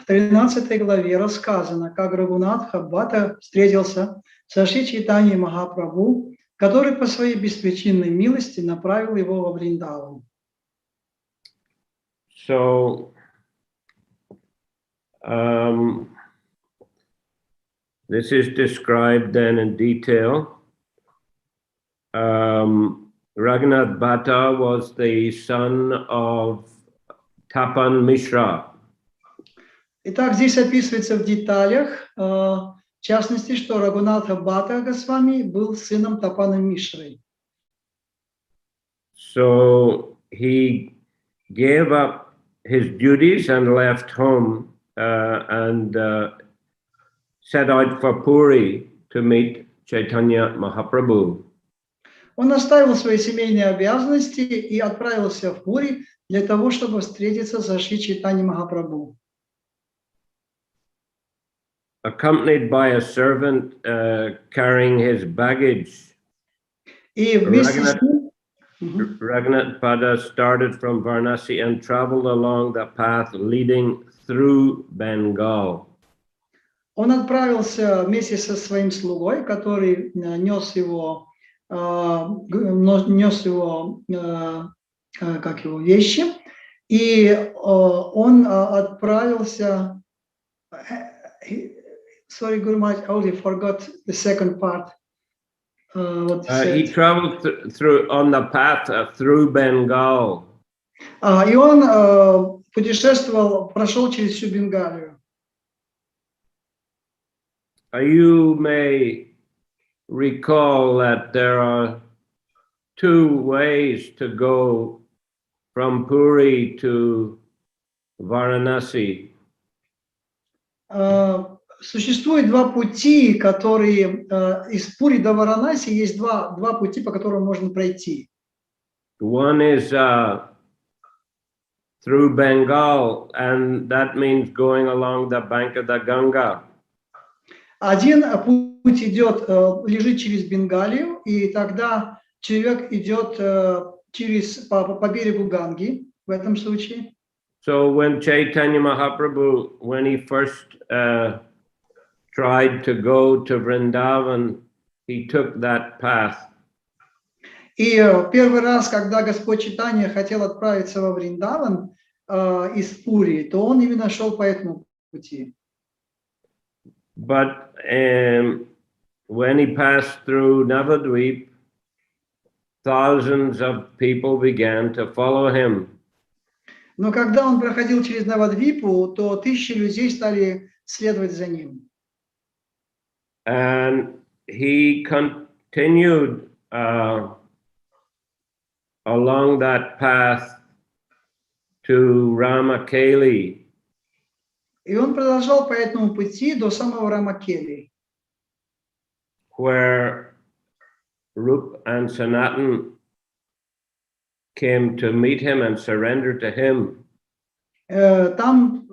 в 13 главе рассказано, как Рагхунатха Бхатта встретился со Шри Чайтаньей Махапрабху, который по своей беспричинной милости направил его во Вриндаван. So, this is described then in detail. Raghunath Bhatta was the son of Tapan Mishra. Итак, здесь описывается в деталях, в частности, что Рагхунатха Бхатта Госвами был сыном Тапана Мишры. So he gave up his duties and left home and set out for Puri to meet Chaitanya Mahaprabhu. Он оставил свои семейные обязанности и отправился в Пури для того, чтобы встретиться со Шри Чайтаньей Махапрабху. Accompanied by a servant carrying his baggage, И вместе с ним Raghunath Bhatta started from Varanasi and traveled along the path leading through Bengal. он отправился вместе со своим слугой, который нес его вещи, и он отправился. Sorry, Guru Maharaj, I already forgot the second part. He traveled through on the path through Bengal. И он путешествовал, прошел через всю Бенгалию. You may recall that there are two ways to go from Puri to Varanasi. Существует два пути, которые из Пури до Варанаси есть два пути, по которым можно пройти. One is through Bengal, and that means going along the bank of the Ganga. Один путь идет, лежит через Бенгалию, и тогда человек идет по берегу Ганги в этом случае. So when Chaitanya Mahaprabhu, when he first tried to go to Vrindavan, he took that path. И первый раз, когда Господь Чайтанья хотел отправиться во Вриндаван из Пури, то он именно шел по этому пути. But when he passed through Navadvip, thousands of people began to follow him. Но когда он проходил через Навадвипу, то тысячи людей стали следовать за ним. And he continued along that path to Ramakeli. И он продолжал по этому пути до самого Рамакели, where Rup and Sanatan came to meet him and surrender to him. Там,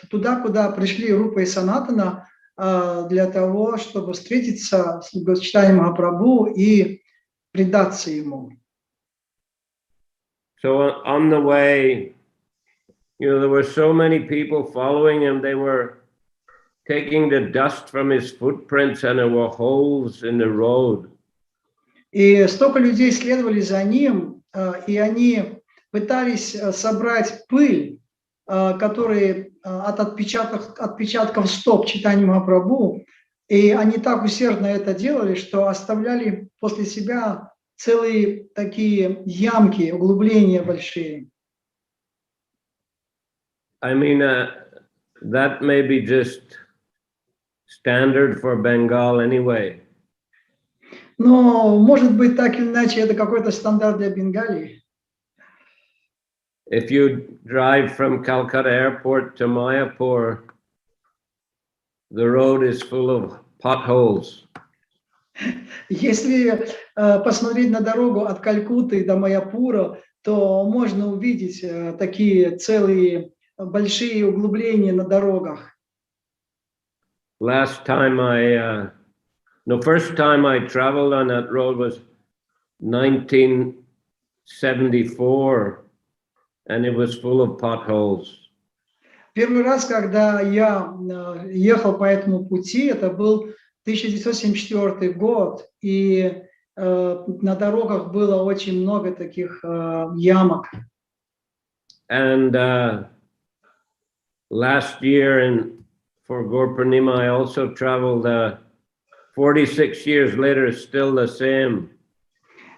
туда, куда пришли Рупа и Санатана, для того, чтобы встретиться с Чайтаньей Махапрабху и предаться ему. So on the way, there were so many people following him. They were taking the dust from his footprints, and there were holes in the road. И столько людей следовали за ним, и они пытались собрать пыль, которые от отпечатков стоп Чайтаньи Махапрабху, и они так усердно это делали, что оставляли после себя целые такие ямки, углубления большие. I mean, that may be just standard for Bengal anyway. Но, может быть, так или иначе, это какой-то стандарт для Бенгалии. If you drive from Calcutta airport to Mayapur, the road is full of potholes. Если посмотреть на дорогу от Калькутты до Майяпура, то можно увидеть такие целые большие углубления на дорогах. First time I traveled on that road was 1974, and it was full of potholes. Первый раз, когда я ехал по этому пути, это был 1974 год, и на дорогах было очень много таких ямок. And last year for Gaur Purnima, I also traveled 46 years later, still the same.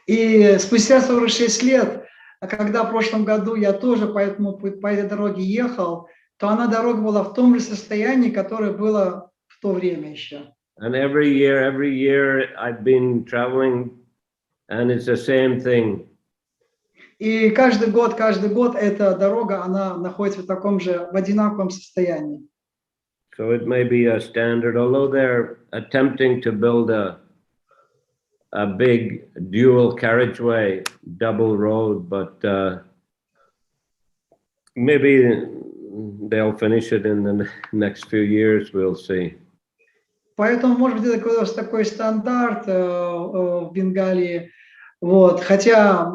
И спустя 46 лет, когда в прошлом году я тоже по этой дороге ехал, то дорога была в том же состоянии, которое было в то время еще. And every year I've been traveling, and it's the same thing. И каждый год эта дорога, она находится в таком же, в одинаковом состоянии. So it may be a standard, although they're attempting to build a big dual carriageway, double road, but maybe they'll finish it in the next few years, we'll see. Поэтому, может быть, это такой стандарт в Бенгалии. Вот. Хотя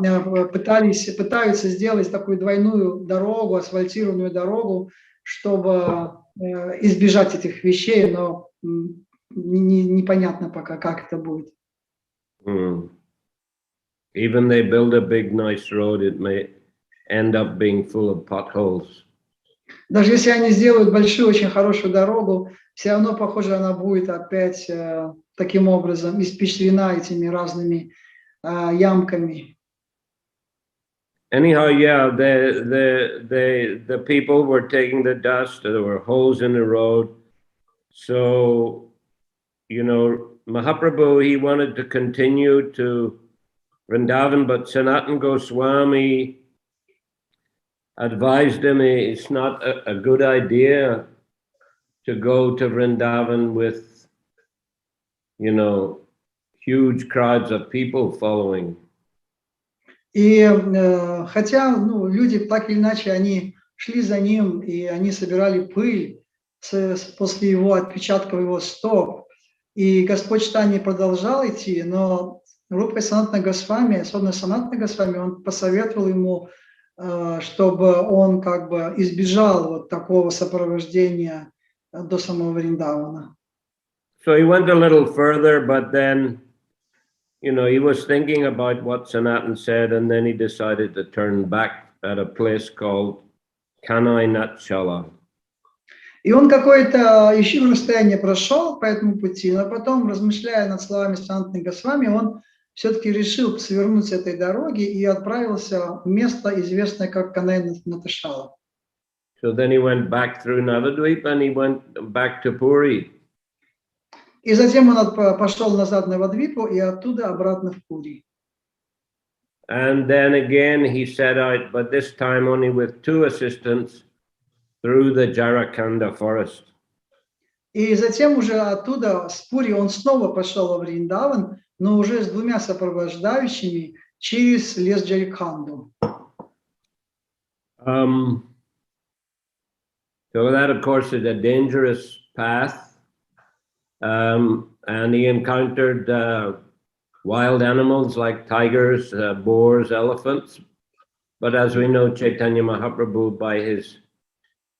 пытаются сделать такую двойную дорогу, асфальтированную дорогу, чтобы избежать этих вещей, но непонятно пока, как это будет. Even they build a big nice road, it may end up being full of potholes. Даже если они сделают большую, очень хорошую дорогу, все равно, похоже, она будет опять таким образом испещрена этими разными ямками. Anyhow, yeah, the people were taking the dust. There were holes in the road. So, you know, Mahaprabhu, he wanted to continue to Vrindavan, but Sanatan Goswami advised him it's not a good idea to go to Vrindavan with, you know, huge crowds of people following. И хотя люди так или иначе, они шли за ним, и они собирали пыль после его отпечатков его стоп. И Господь Чайтаньи продолжал идти, но Рупа Санатана Госвами, особенно Санатана Госвами, он посоветовал ему, чтобы он как бы избежал вот такого сопровождения до самого Вриндавана. So he went a little further, but then, you know, he was thinking about what Sanatan said, and then he decided to turn back at a place called Kanai Natchala. И он какое-то еще расстояние прошел по этому пути, но потом, размышляя над словами Санатаны Госвами, он все-таки решил свернуть с этой дороги и отправился в место, известное как Канай Наташала. So then he went back through Navadvip and he went back to Puri. И затем он пошел назад на Навадвипу и оттуда обратно в Пури. And then again he set out, but this time only with 2 assistants, through the Jharkhand forest. И затем уже оттуда, с Пури, он снова пошел во Вриндаван, но уже с 2 сопровождающими через лес Джарикханду. So that, of course, is a dangerous path. And he encountered wild animals like tigers, boars, elephants. But as we know, Chaitanya Mahaprabhu, by his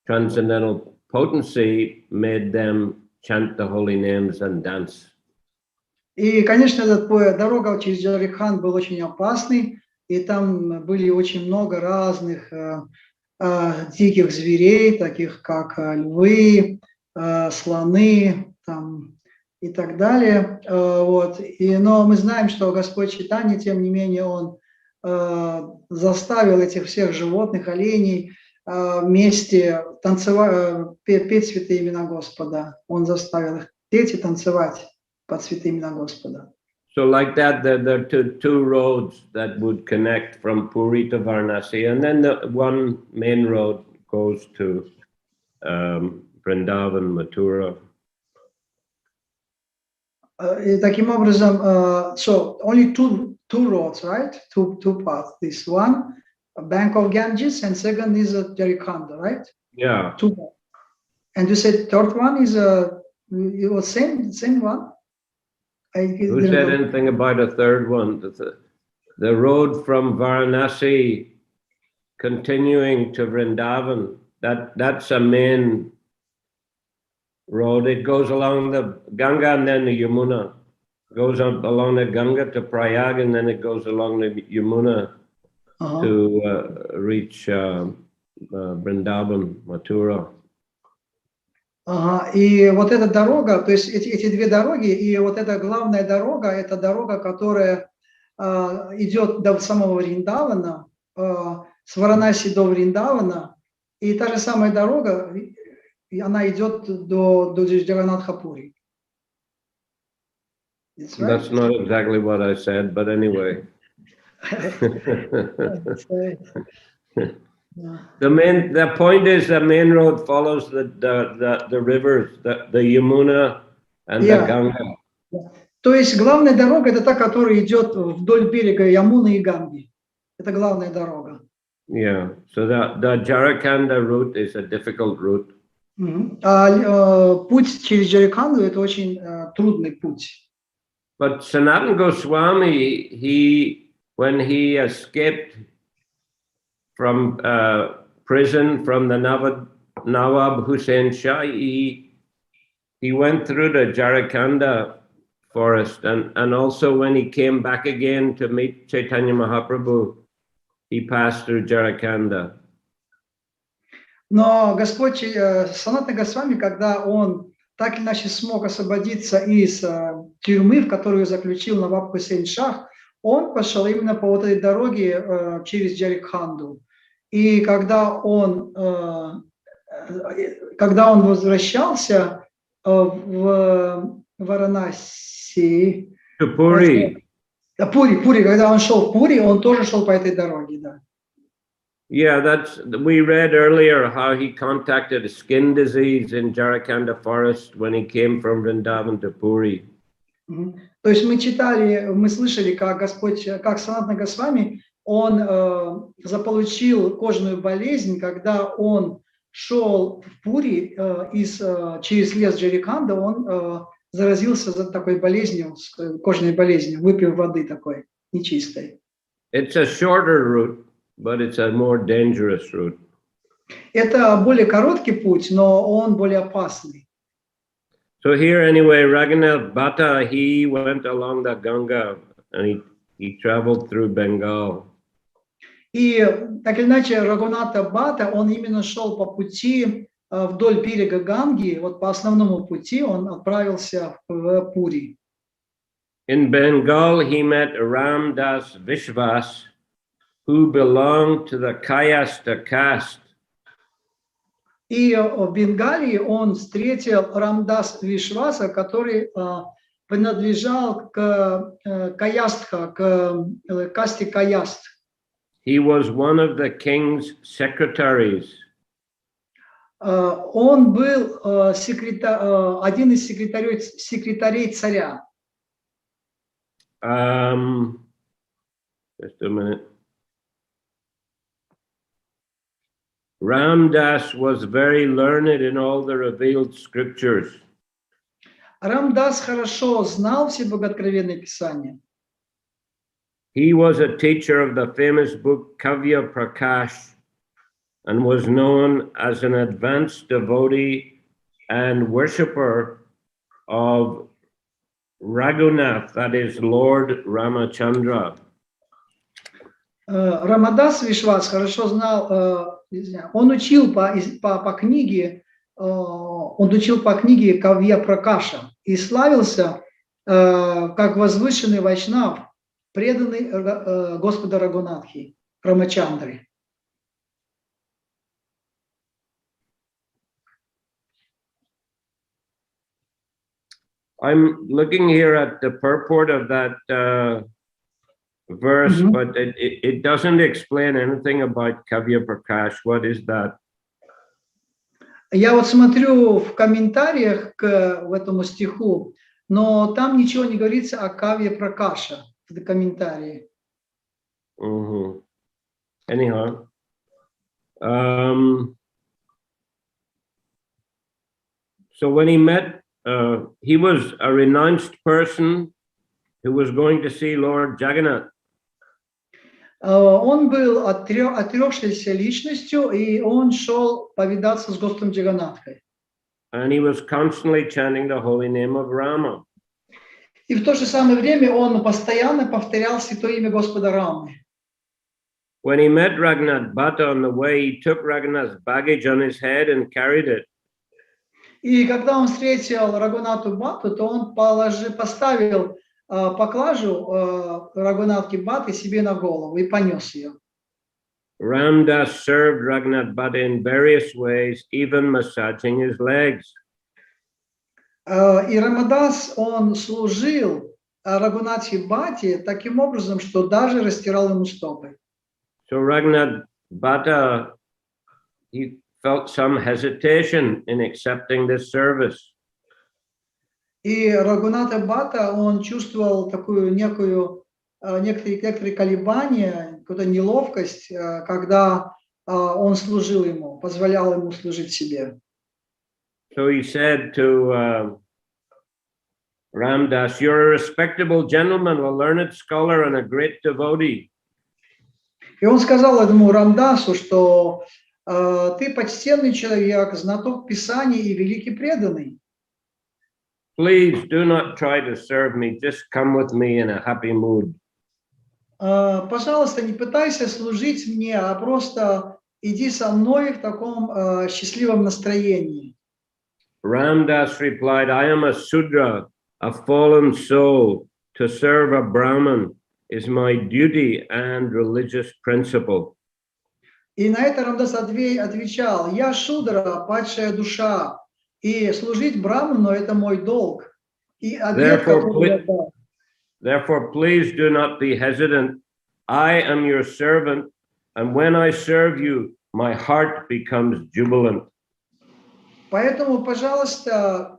transcendental potency, made them chant the holy names and dance. И, конечно, эта дорога через Джарикханд был очень опасный, и там были очень много разных диких зверей, таких как львы, слоны там, и так далее. Вот. Но мы знаем, что Господь Чайтаньи, тем не менее, он заставил этих всех животных, оленей, вместе танцевать, петь святые имена Господа. Он заставил их петь и танцевать под святые имена Господа. So like that, there are two roads that would connect from Puri to Varanasi, and then the one main road goes to Vrindavan, Mathura. И таким образом, so only two roads, right? Two paths. This one, a bank of Ganges, and second is a Jarikhanda, right? Yeah. 2. And you said third one is it was same one? Who said anything about a third one? The road from Varanasi continuing to Vrindavan that's a main road. It goes along the Ganga and then the Yamuna. Goes up along the Ganga to Prayag, and then it goes along the Yamuna to reach Vrindavan, Mathura. И вот эта дорога, то есть эти две дороги, и вот эта главная дорога, это дорога, которая идет до самого Вриндавана, с Варанаси до Вриндавана, и та же самая дорога, она идет до Джаганнатха-пури. Right? That's not exactly what I said, but anyway. The point is the main road follows the rivers, the Yamuna and the Ganga. То есть главная дорога это та, которая идет вдоль берега Ямуны и Ганги. Это главная дорога. Yeah, so the Jharkhanda route is a difficult route. Путь через Джарханду это очень трудный путь. But Sanatana Goswami, when he escaped from prison from the Nawab Hussain Shah, he went through the Jharkhanda forest, and also when he came back again to meet Chaitanya Mahaprabhu, he passed through Jharkhanda. Но Господь Санатана Госвами, когда он так или иначе смог освободиться из тюрьмы, в которую заключил Наваб Хусейн Шах, он пошел именно по вот этой дороге через Джарханду. И когда он возвращался в Варанаси, Пури, когда он шел в Пури, он тоже шел по этой дороге, да. Yeah, we read earlier how he contacted a skin disease in Jharkhanda forest when he came from Vrindavan to Puri. То есть мы слышали, как Санатана Госвами, он заполучил кожную болезнь, когда он шел в Пури через лес Джарханда, он заразился такой болезнью, кожной болезнью, выпив воды такой нечистой. It's a shorter route, but it's a more dangerous route. Это более короткий путь, но он более опасный. So here anyway, Raghunath Bhatta, he went along the Ganga and he traveled through Bengal. И так или иначе Рагхунатха Бхатта, он именно шел по пути вдоль берега Ганги, вот по основному пути он отправился в Пури. In Bengal, he met Ram Das Vishwas, who belonged to the Kayasta caste. И в Бенгалии он встретил Рамдас Вишваса, который принадлежал к Каястха, к касте Каяст. He was one of the king's secretaries. Он был один из секретарей царя. Just a minute. Ramdas was very learned in all the revealed scriptures. Рамдас хорошо знал все богооткровенные писания. He was a teacher of the famous book Kavya Prakash and was known as an advanced devotee and worshipper of Raghunath, that is Lord Ramachandra. Рамадас Вишвас хорошо знал, он учил по книге Кавья Пракаша и славился как возвышенный вайшнав, преданный Господа Рагхунатхи, Рамачандры. I'm looking here at the purport of that verse, but it doesn't explain anything about Kavya Prakash. What is that? Я вот смотрю в комментариях к этому стиху, но там ничего не говорится о Кавье Пракаша в комментарии. Anyhow, so when he met, he was a renounced person who was going to see Lord Jagannath. Он был отрекшейся личностью, и он шел повидаться с Господом Джаганатхой. And he was constantly chanting the holy name of Rama. И в то же самое время он постоянно повторял святое имя Господа Рамы. When he met Raghunath Bhatta on the way, he took Raghunath's baggage on his head and carried it. И когда он встретил Рагхунатху Бхатту, то он поставил поклажу Рагхунатхи Бхатты себе на голову и понес ее. Ramdas served Raghunath Bhatta in various ways, even massaging his legs. И Рамадас, он служил Рагхунатхи Бхатте таким образом, что даже растирал ему стопы. So Raghunath Bhatta, he felt some hesitation in accepting this service. И Рагхунатха Бхатта, он чувствовал такую некоторые колебания, какую-то неловкость, когда он служил ему, позволял ему служить себе. So he said to Ramdas, "You're a respectable gentleman, a learned scholar, and a great devotee. И он сказал этому Рамдасу, что ты почтенный человек, знаток Писаний и великий преданный. Please do not try to serve me. Just come with me in a happy mood." Пожалуйста, не пытайся служить мне, а просто иди со мной в таком счастливом настроении. Ramdas replied, "I am a Sudra, a fallen soul. To serve a Brahmin is my duty and religious principle." И на это Рамдас отвечал: я Шудра, падшая душа, и служить Браману — это мой долг. И обет, который я дал. Therefore, please do not be hesitant. I am your servant, and when I serve you, my heart becomes jubilant. Поэтому, пожалуйста,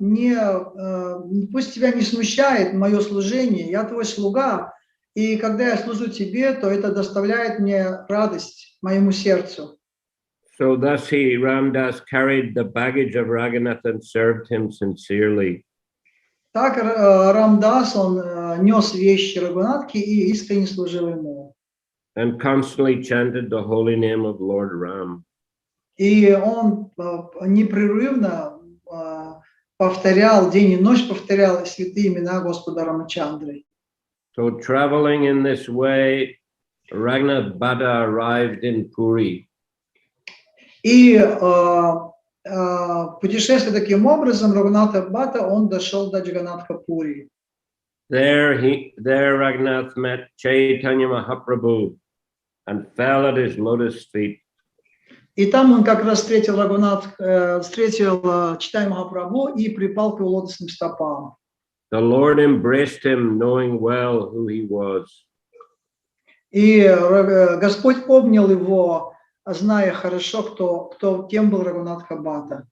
пусть тебя не смущает мое служение. Я твой слуга, и когда я служу тебе, то это доставляет мне радость моему сердцу. So thus Ramdas carried the baggage of Raghunath and served him sincerely. Так Рамдас, он нес вещи Рагхунатхи и искренне служил ему. And constantly chanted the holy name of Lord Ram. И он непрерывно повторял, день и ночь повторял святые имена Господа Рамачандры. So traveling in this way, Raghunath Bhatta arrived in Puri. И путешествуя таким образом, Рагхунатха Бхатта, он дошел до Джаганатха-Пури. There Raghunath met Chaitanya Mahaprabhu and fell at his lotus feet. И там он как раз встретил Чайтаньи Махапрабху и припал к его лотосным стопам. The Lord embraced him, knowing well who he was. И Господь обнял его, зная хорошо, кем был Рагхунатха Бхатта.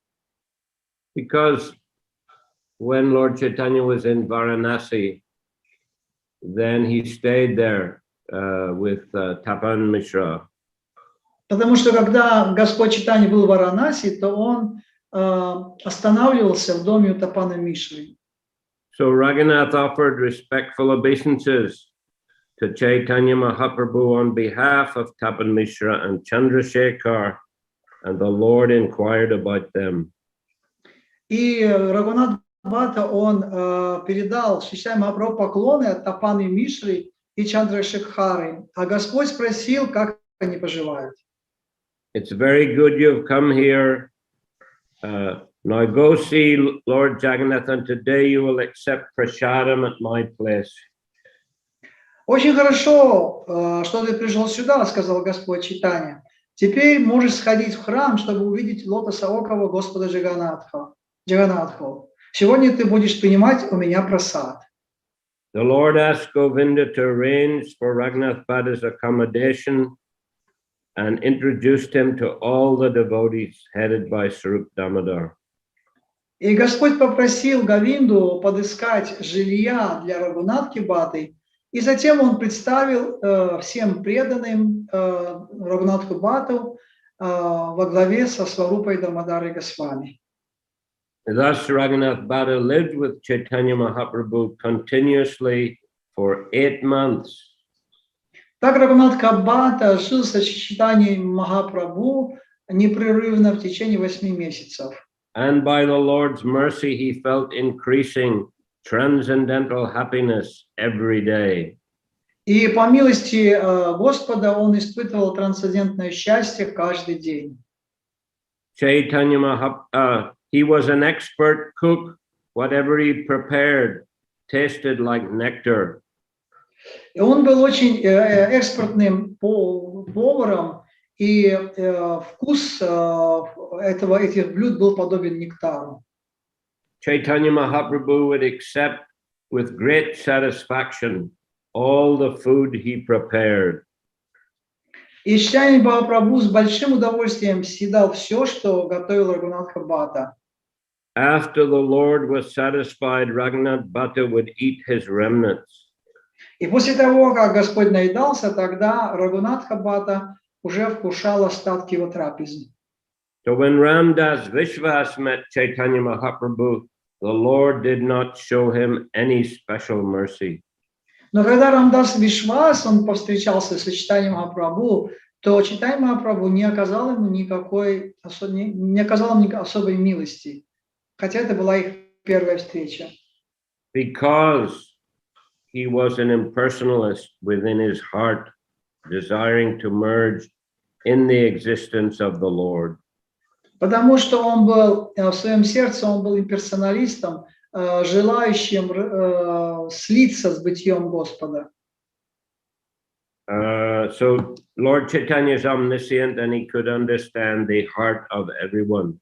Because when Lord Chaitanya was in Varanasi, then he stayed there with Tapan Mishra. Потому что когда Господь Чайтанья был в Варанаси, то он останавливался в доме у Тапана Мишры. So Raghunath offered respectful obeisances to Chaitanya Mahaprabhu on behalf of Tapan Mishra and Chandrasekhar, and the Lord inquired about them. И Рагхунатх Бхатта, он передал Чайтаньи Махапрабху поклоны от Тапаны Мишры и Чандрашекхары, а Господь спросил, как они поживают. It's very good you've come here. Now go see Lord Jagannath, and today you will accept prasadam at my place. Очень хорошо, что ты пришел сюда, сказал Господь Чайтанья. Теперь можешь сходить в храм, чтобы увидеть лотосоокого Господа Джаганатху. Сегодня ты будешь принимать у меня прасад. The Lord asked Govinda to arrange for Raghunath Bhatta's accommodation and introduced him to all the devotees headed by Swarup Damodar. И Господь попросил Говинду подыскать жилья для Рагхунатхи Бхатты, и затем он представил всем преданным Рагхунатху Бхатту во главе со Сварупой Дамодарой Госвами. Thus Raghunath Bhatta lived with Chaitanya Mahaprabhu continuously for 8 months. Так Рагхунатха Бхатта жил со Чайтаньей Махапрабху непрерывно в течение 8 месяцев. And by the Lord's mercy, he felt increasing transcendental happiness every day. И по милости Господа он испытывал трансцендентное счастье каждый день. Chaitanya Mahaprabhu, he was an expert cook. Whatever he prepared tasted like nectar. И он был очень экспертным поваром, и вкус этих блюд был подобен нектару. Chaitanya Mahaprabhu would accept with great satisfaction all the food he prepared. И Чайтанья Махапрабху с большим удовольствием съедал все, что готовил Рагхунатха Бхатта. After the Lord was satisfied, Raghunath Bhatta would eat his remnants. И после того, как Господь наедался, тогда Рагхунатха Бхатта уже вкушал остатки его трапезы. So when Ramdas Vishwas met Chaitanya Mahaprabhu, the Lord did not show him any special mercy. Но когда Рамдас Вишвас, он повстречался с Чайтаньей Махапрабху, то Чайтанья Махапрабху не оказал ему никакой особой милости, хотя это была их первая встреча. Because he was an impersonalist within his heart, desiring to merge in the existence of the Lord. Потому что он был в своем сердце, он был имперсоналистом, желающим слиться с бытием Господа. So Lord Chaitanya is omniscient and he could understand the heart of everyone.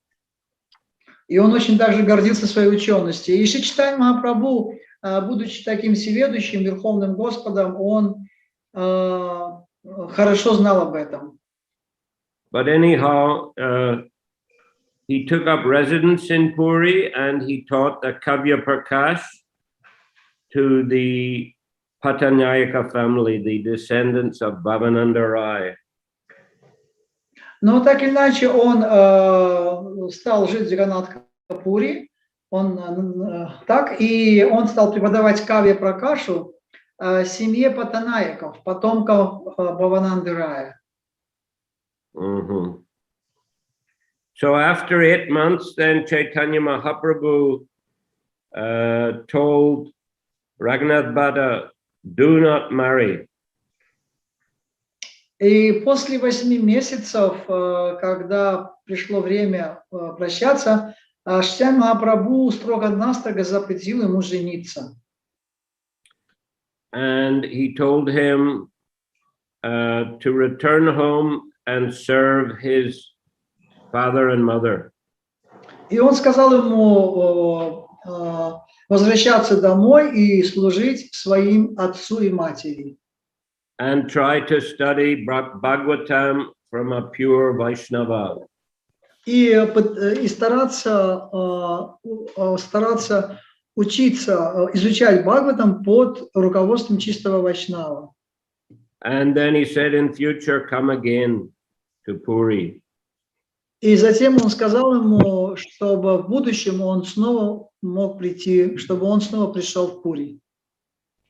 И он очень также гордился своей ученостью. И Чайтанья Махапрабху, будучи таким всеведущим, верховным Господом, он хорошо знал об этом. But anyhow, he took up residence in Puri and he taught the Kavya Prakash to the Patanyayaka family, the descendants of Bhavananda Rai. Но так или иначе он стал жить в Джаганнатха-Пури, и он стал преподавать Кавья Пракашу семье Патанаяков, потомков Бхавананды Рая. So after 8 months, then Chaitanya Mahaprabhu told Raghunath Bhatta, do not marry. И после 8 месяцев, когда пришло время прощаться, Чайтанья Махапрабху строго-настрого запретил ему жениться. And he told him to return home and serve his father and mother. И он сказал ему возвращаться домой и служить своим отцу и матери. And try to study Bhagavatam from a pure Vaishnava. И стараться учиться, изучать Бхагаватам под руководством чистого Вайшнава. And then he said, in future, come again to Puri. И затем он сказал ему, чтобы в будущем он снова мог прийти, чтобы он снова пришел в Пури.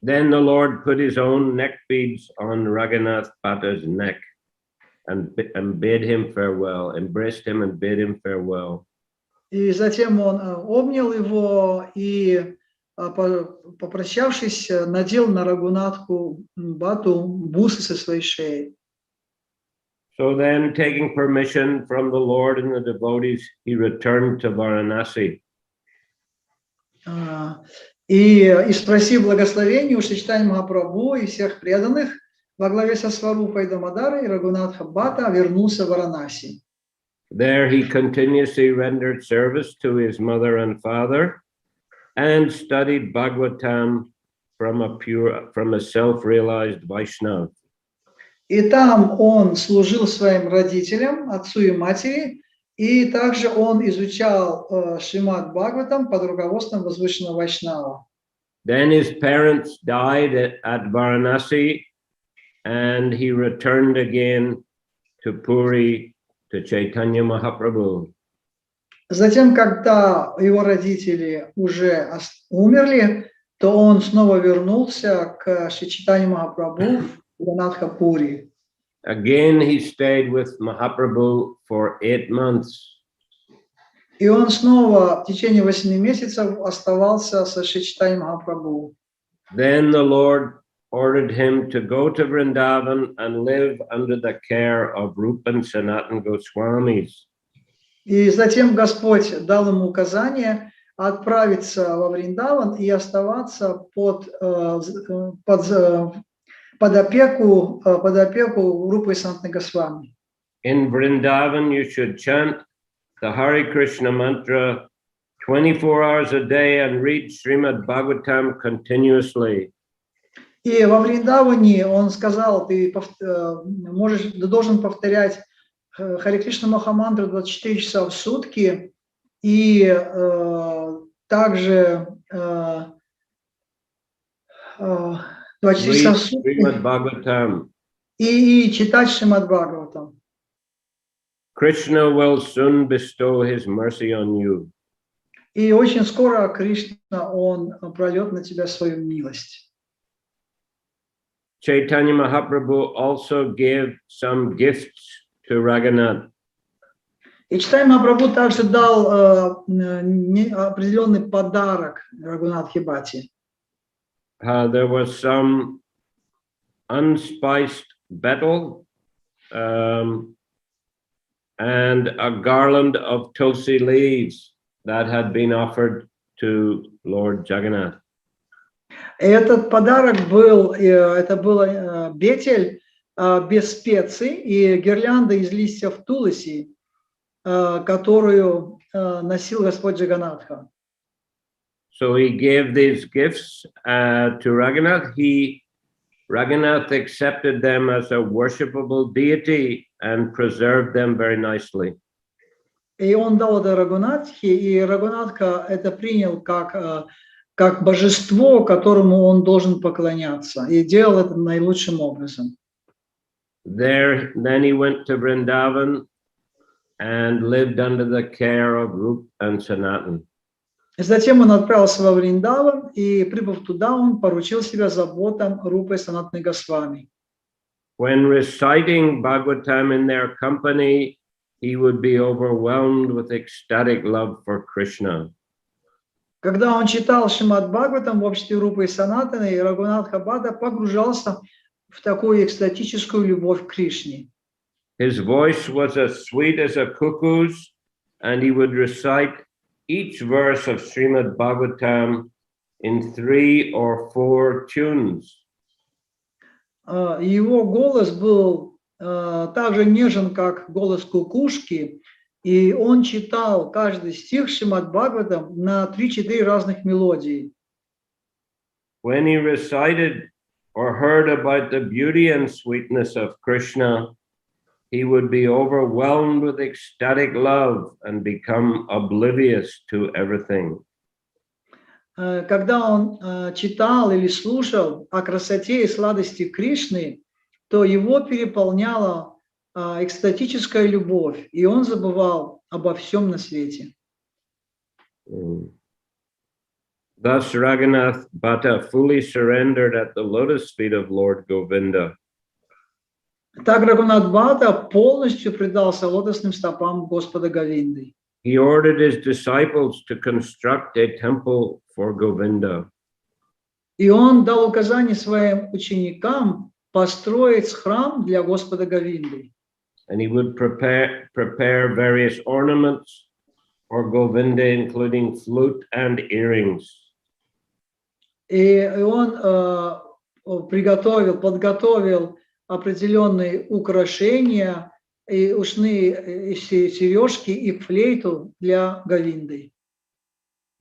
Then the Lord put his own neck beads on Raghunath Bhatta's neck and bade him farewell, embraced him and bade him farewell. И затем он обнял его и, попрощавшись, надел на Рагхунатху Бхатту бусы со своей шеи. So then, taking permission from the Lord and the devotees, he returned to Varanasi. И спросив благословения у Чайтаньи Махапрабху и всех преданных, во главе со Сварупой Дамодарой, Рагхунатха Бхатта вернулся в Варанаси. There he continuously rendered service to his mother and father and studied Bhagavatam from a self-realized Vaishnava. И там он служил своим родителям, отцу и матери, и также он изучал Шримад Бхагаватам под руководством возвышенного Вайшнава. Then his parents died at Varanasi, and he returned again to Puri to Chaitanya Mahaprabhu. Затем, когда его родители уже умерли, то он снова вернулся к Шри Чайтанье Махапрабху Ганатха-пури. Again, he stayed with Mahaprabhu for 8 months. И он снова в течение 8 месяцев оставался со Шри Чайтаньей Махапрабху. Then the Lord ordered him to go to Vrindavan and live under the care of Rupa and Sanatana Goswamis. И затем Господь дал ему указание отправиться во Вриндаван и оставаться под опеку группы Санатаны Госвами. In Vrindavan, you should chant the Hare Krishna mantra 24 hours a day and read Srimad Bhagavatam continuously. И во Вриндаване он сказал, ты должен повторять Харе Кришна Махамантру 24 часа в сутки и также 24 часа в сутки и читать Шримад Бхагаватам. Krishna will soon bestow his mercy on you. И очень скоро Кришна, он прольет на тебя свою милость. Chaitanya Mahaprabhu also gave some gifts to Raghunath. И Чайтанья Махапрабху также дал определенный подарок Рагхунатхе Бхатти. There was some unspiced betel and a garland of tulsi leaves that had been offered to Lord Jagannath. Этот подарок был, это был бетель без специй и гирлянда из листьев туласи, которую носил Господь Джаганнатха. So he gave these gifts to Raghunath. Raghunath accepted them as a worshipable deity and preserved them very nicely. И он дал это Рагхунатхе, и Рагхунатха это принял как божество, которому он должен поклоняться, и делал это наилучшим образом. Then he went to Vrindavan and lived under the care of Rupa and Sanatana. Затем он отправился во Вриндаван, и, прибыв туда, он поручил себя заботам Рупы Санатаны Госвами. When reciting Bhagavatam in their company, he would be overwhelmed with ecstatic love for Krishna. Когда он читал Шримад Бхагаватам в обществе Рупы и Санатаны, Рагхунатха Бхатта погружался в такую экстатическую любовь к Кришне. His voice was as sweet as a cuckoo's, and he would recite each verse of Srimad Bhagavatam in 3 or 4 tunes. Его голос был так же нежен, как голос кукушки, и он читал каждый стих Шримад Бхагаватам на 3-4 разных мелодии. When he recited or heard about the beauty and sweetness of Krishna, he would be overwhelmed with ecstatic love and become oblivious to everything. Когда он читал или слушал о красоте и сладости Кришны, то его переполняла экстатическая любовь, и он забывал обо всем на свете. Thus Raghunath Bhatta fully surrendered at the lotus feet of Lord Govinda. Так Рагхунатх Бхатта полностью предался лотосным стопам Господа Говинды. He ordered his disciples to construct a temple for Govinda. И он дал указание своим ученикам построить храм для Господа Говинды. And he would prepare various ornaments for Govinda, including flute and earrings. И он подготовил определенные украшения, и ушные сережки, и флейту для Говинды.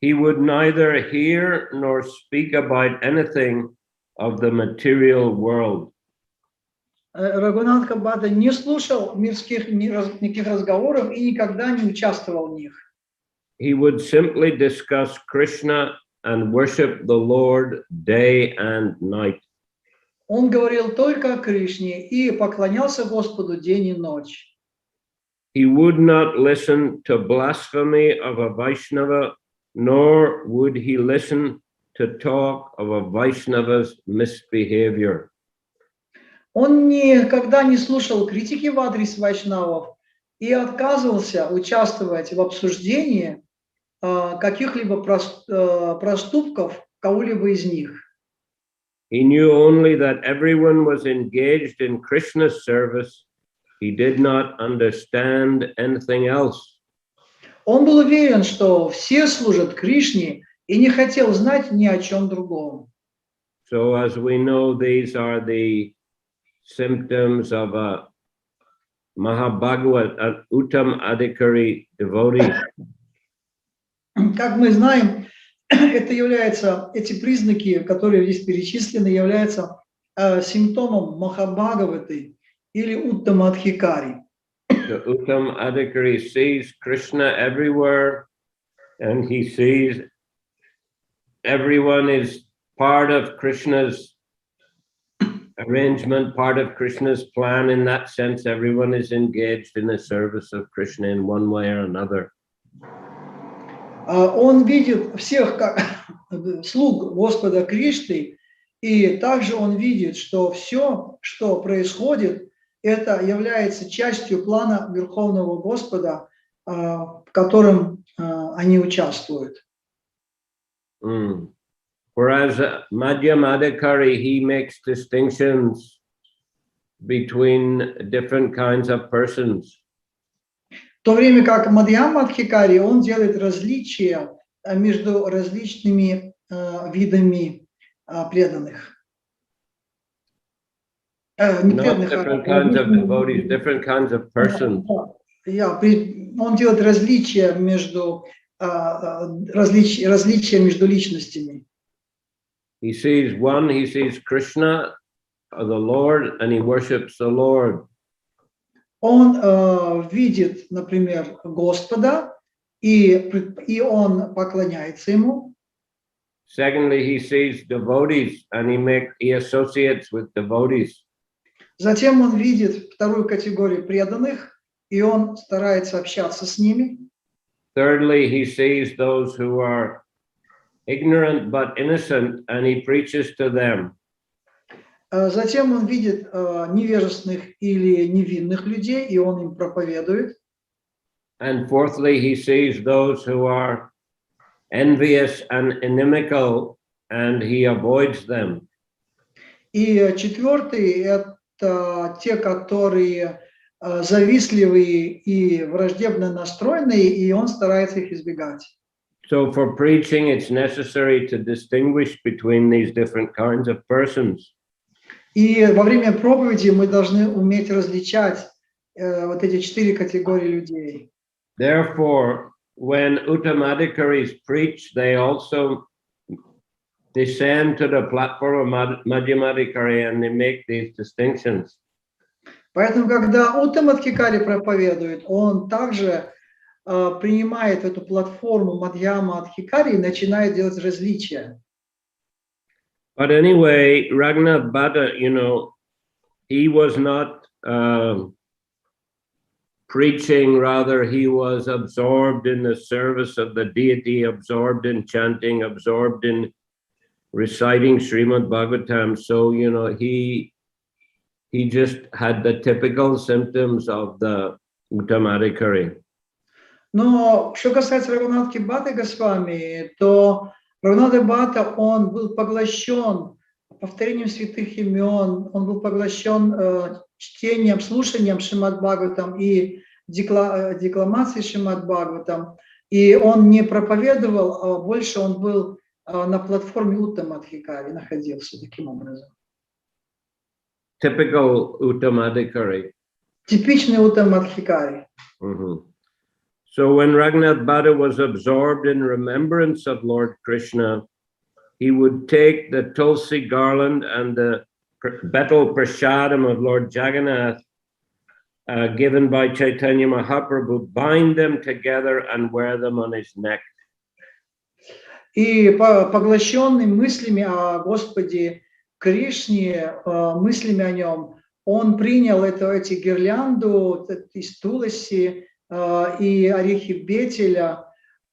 He would neither hear nor speak about anything of the material world. Рагхунатха Бхатта не слушал никаких разговоров и никогда не участвовал в них. He would simply discuss Krishna and worship the Lord day and night. Он говорил только о Кришне и поклонялся Господу день и ночь. He would not listen to blasphemy of a Vaishnava, nor would he listen to talk of a Vaishnava's misbehavior. Он никогда не слушал критики в адрес вайшнавов и отказывался участвовать в обсуждении каких-либо проступков кого-либо из них. He knew only that everyone was engaged in Krishna's service. He did not understand anything else. Он был уверен, что все служат Кришне и не хотел знать ни о чем другом. So as we know, these are the symptoms of a Mahabhagavat, an Uttam Adhikari devotee. Как мы знаем, эти признаки, которые здесь перечислены, являются симптомом Махабхагаваты или Уттама Адхикари. The Uttam Adhikari sees Krishna everywhere, and he sees everyone is part of Krishna's arrangement, part of Krishna's plan. In that sense, everyone is engaged in the service of Krishna in one way or another. Он видит всех как слуг Господа Кришны, и также он видит, что все, что происходит, это является частью плана Верховного Господа, в котором они участвуют. Whereas Madhyamadikari, he makes distinctions between different kinds of persons. В то время как Мадхьяма Адхикари, он делает различия между различными видами преданных. Different kinds of devotees, different kinds of persons. Он делает различия между личностями. He sees Krishna, the Lord, and he worships the Lord. Он видит, например, Господа, и он поклоняется ему. Secondly, he sees devotees, and he associates with devotees. Затем он видит вторую категорию преданных, и он старается общаться с ними. Thirdly, he sees those who are ignorant but innocent, and he preaches to them. Затем он видит невежественных или невинных людей, и он им проповедует. And fourthly, he sees those who are envious and inimical, and he avoids them. И четвертый – это те, которые завистливые и враждебно настроенные, и он старается их избегать. So for preaching, it's necessary to distinguish between these different kinds of persons. И во время проповеди мы должны уметь различать вот эти четыре категории людей. Therefore, when Uttamadikaris preach, they also descend to the platform of Madhyamadikari and they make these distinctions. Поэтому, когда Уттамадхикари проповедует, он также принимает эту платформу Мадхьяма Адхикари и начинает делать различия. But anyway, Raghunath Bhatta, he was not preaching, rather he was absorbed in the service of the deity, absorbed in chanting, absorbed in reciting Srimad Bhagavatam. So, he just had the typical symptoms of the Uttamadikari. Но что касается Рагхунатхи Бхатты Госвами, то Рагхунатха Бхатта, он был поглощен повторением святых имен, он был поглощен чтением, слушанием Шримад Бхагаватам и декламацией Шримад Бхагаватам. И он не проповедовал, а больше он был на платформе Уттамадхикари, находился таким образом. Typical Uttamadikari. Типичный Уттамадхикари. So when Raghunath Bhatta was absorbed in remembrance of Lord Krishna, he would take the tulsi garland and the betel prasadam of Lord Jagannath given by Chaitanya Mahaprabhu, bind them together and wear them on his neck. И поглощенный мыслями о Господе Кришне, мыслями о нем, он принял эти гирлянду из туласи и орехи бетеля,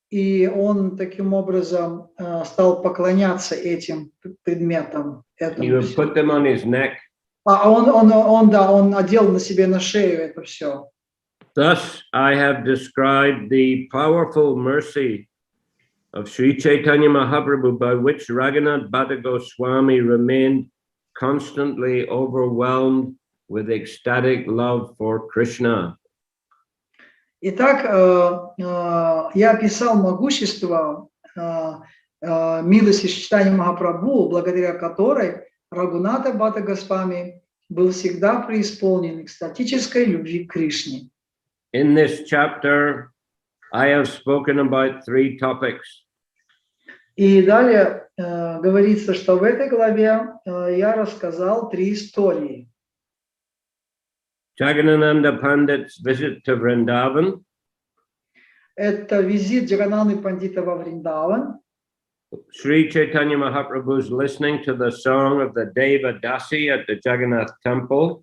и он таким образом стал поклоняться этим предметам. He would put them on his neck. Он надел на себе на шею это все. Thus, I have described the powerful mercy of Sri Chaitanya Mahaprabhu by which Raghunath Bhatta Goswami remained constantly overwhelmed with ecstatic love for Krishna. Итак, я описал могущество милости Чайтаньи Махапрабху, благодаря которой Рагхунатха Бхатта Госвами был всегда преисполнен экстатической любви к Кришне. In this chapter, I have spoken about 3 topics. И далее говорится, что в этой главе я рассказал 3 истории. Jagannananda Pandit's visit to Vrindavan. Это визит Джаганнаны Пандита во Вриндаван. Sri Chaitanya Mahaprabhu's listening to the song of the Deva Dasi at the Jagannath temple.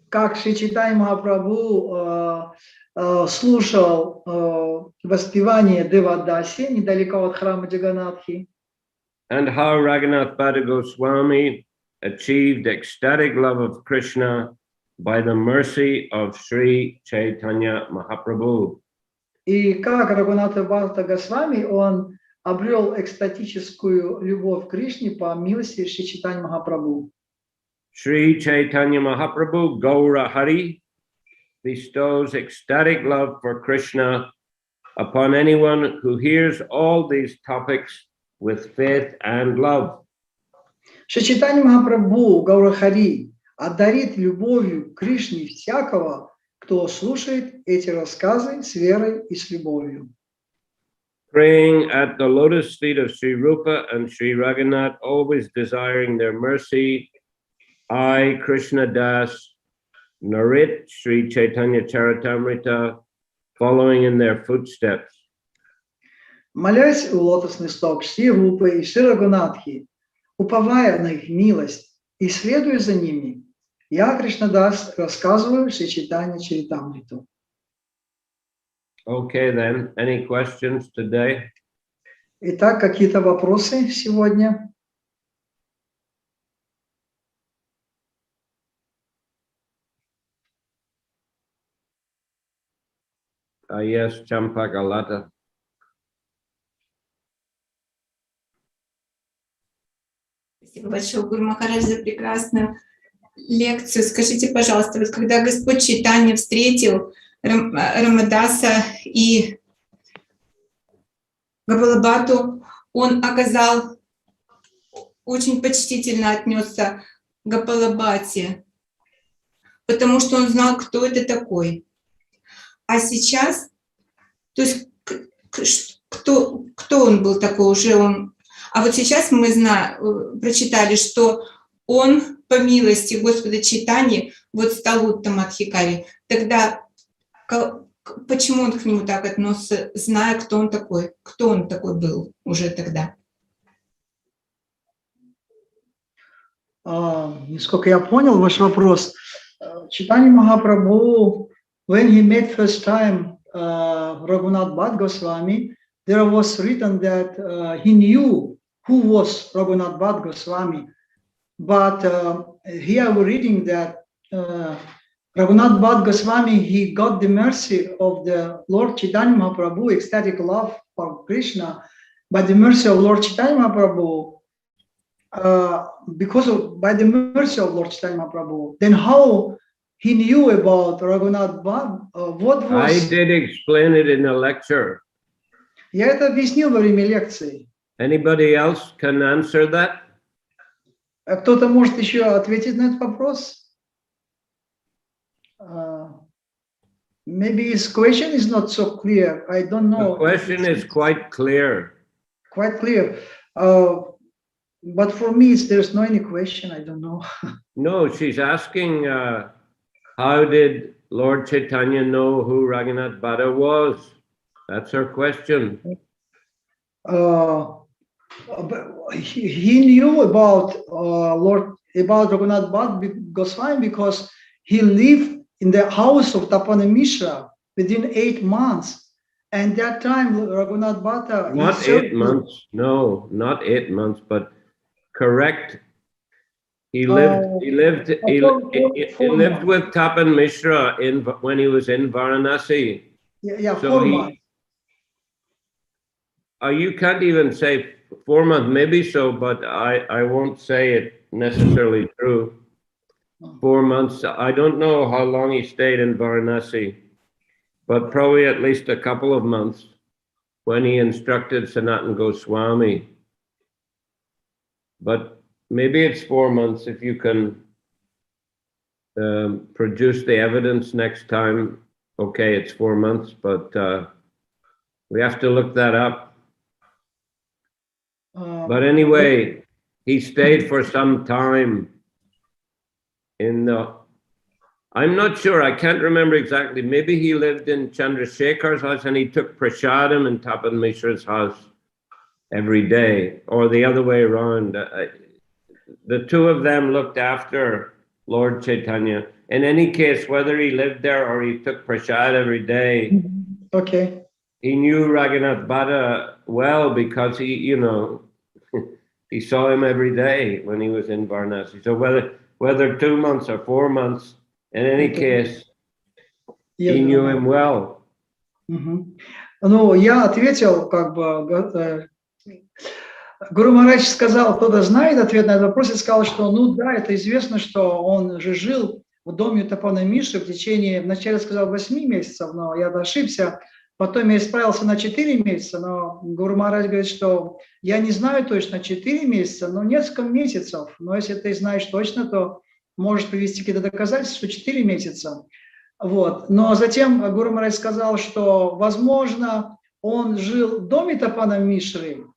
Как Шри Чайтанья Махапрабху слушал воспевание Девадаси недалеко от храма Джаганнатхи. And how Raghunath Bhatta Goswami achieved ecstatic love of Krishna by the mercy of Sri Chaitanya Mahaprabhu. И как Рагхунатха Бхатта Госвами, он обрел экстатическую любовь к Кришне по милости Шри Чайтаньи Махапрабху. Sri Chaitanya Mahaprabhu Gaura Hari bestows ecstatic love for Krishna upon anyone who hears all these topics with faith and love. Шри Чайтанья Махапрабху Гаура Хари одарит любовью к Кришне всякого, кто слушает эти рассказы с верой и с любовью. Praying at the lotus feet of Sri Rupa and Sri Raghunath, always desiring their mercy, I, Krishna Das, narrate Sri Chaitanya Charitamrita, following in their footsteps. Молясь у лотосных стоп Шри Рупы и Шри Рагхунатхи, уповая на их милость и следуя за ними, я, Кришнадас, рассказываю Шри Чайтанья Чаритамриту. Okay, then, any questions today? Итак, какие-то вопросы сегодня? Yes, Champakalata. Спасибо большое, Гуру Махарадж, за прекрасную лекцию. Скажите, пожалуйста, вот когда Господь Чайтанья встретил Рамадаса и Гапалабхату, он очень почтительно отнесся к Гапалабхате, потому что он знал, кто это такой. А сейчас, то есть кто он был такой уже он. А вот сейчас мы прочитали, что он по милости Господа Чайтаньи вот стал Уттамадхикари. Тогда почему он к нему так относится, зная, кто он такой был уже тогда? Насколько я понял ваш вопрос, Чайтанья Махапрабху, when he met first time Raghunath Bhatta Goswami, there was written that he knew who was Raghunath Bhatta Goswami. But here we're reading that Raghunath Bhatta Goswami, he got the mercy of the Lord Chaitanya Mahaprabhu, ecstatic love for Krishna, by the mercy of Lord Chaitanya Mahaprabhu, by the mercy of Lord Chaitanya Mahaprabhu. Then how he knew about Raghunath Bhatta? What was? I did explain it in a lecture. Я это объяснил во время лекции. Anybody else can answer that? Кто-то может еще ответить на этот вопрос? Maybe his question is not so clear. I don't know. The question is quite clear. Quite clear. But for me, there's no any question. I don't know. No, she's asking, how did Lord Chaitanya know who Raghunath Bhatta was? That's her question. He knew about Raghunath Bhatta Goswami because he lived in the house of Tapana Mishra within 8 months, and that time Raghunath Bhatta. Not 8 months. No, not 8 months, but correct. He lived with Tapan Mishra when he was in Varanasi. Yeah, So 4 months. You can't even say 4 months, maybe so, but I won't say it necessarily true. 4 months. I don't know how long he stayed in Varanasi, but probably at least a couple of months when he instructed Sanatana Goswami. But maybe it's 4 months if you can produce the evidence next time. Okay, it's 4 months, but we have to look that up. But anyway, he stayed for some time in the, I'm not sure, I can't remember exactly. Maybe he lived in Chandrasekhar's house and he took prasadam in Tapan Mishra's house every day, or the other way around. The two of them looked after Lord Chaitanya. In any case, whether he lived there or he took prasad every day, Okay. he knew Raghunath Bhatta well because he, you know, he saw him every day when he was in Varanasi. So whether 2 months or 4 months, in any case, he knew him well. Ну, я ответил, как бы, Гуру Махарадж сказал, кто-то знает ответ на этот вопрос, и сказал, что, ну да, это известно, что он же жил в доме Тапана Мишры в течение, вначале сказал 8 месяцев, но я ошибся, потом я исправился на 4 месяца, но Гуру Махарадж говорит, что я не знаю точно 4 месяца, но несколько месяцев, но если ты знаешь точно, то можешь привести какие-то доказательства, что 4 месяца. Вот. Но затем Гуру Махарадж сказал, что, возможно, он жил в доме Тапана Мишры,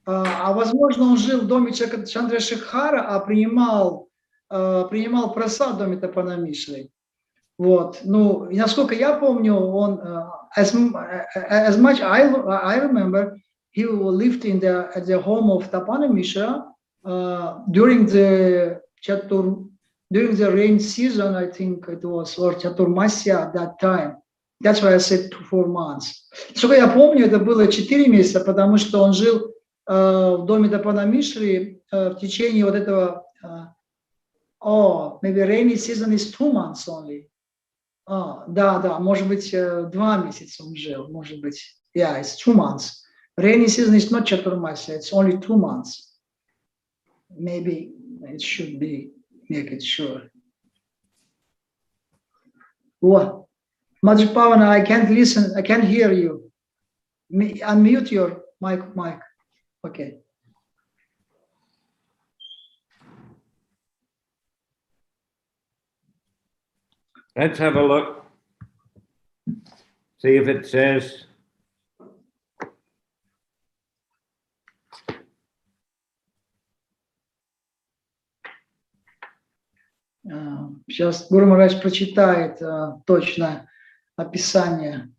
а возможно, он жил в доме Чандрашекхара, а принимал прасад в доме Тапана Мишры. Вот. Ну, и насколько я помню, он, as much I remember, he lived at the home of Tapana Mishra during the rain season, I think it was, or Chaturmasya at that time. That's why I said 4 months. Насколько я помню, это было 4 месяца, потому что он жил в доме Тапана Мишры в течение вот этого, maybe rainy season is 2 months only. Да, может быть, 2 месяца он жил, может быть, yeah, it's 2 months. Rainy season is not Chaturmasya, it's only 2 months. Maybe it should be, make it sure. What? Madhya Pavana, I can't listen, I can't hear you. Unmute your mic. Okay. Let's have a look. See if it says. Сейчас Гуру Махарадж прочитает точно описание.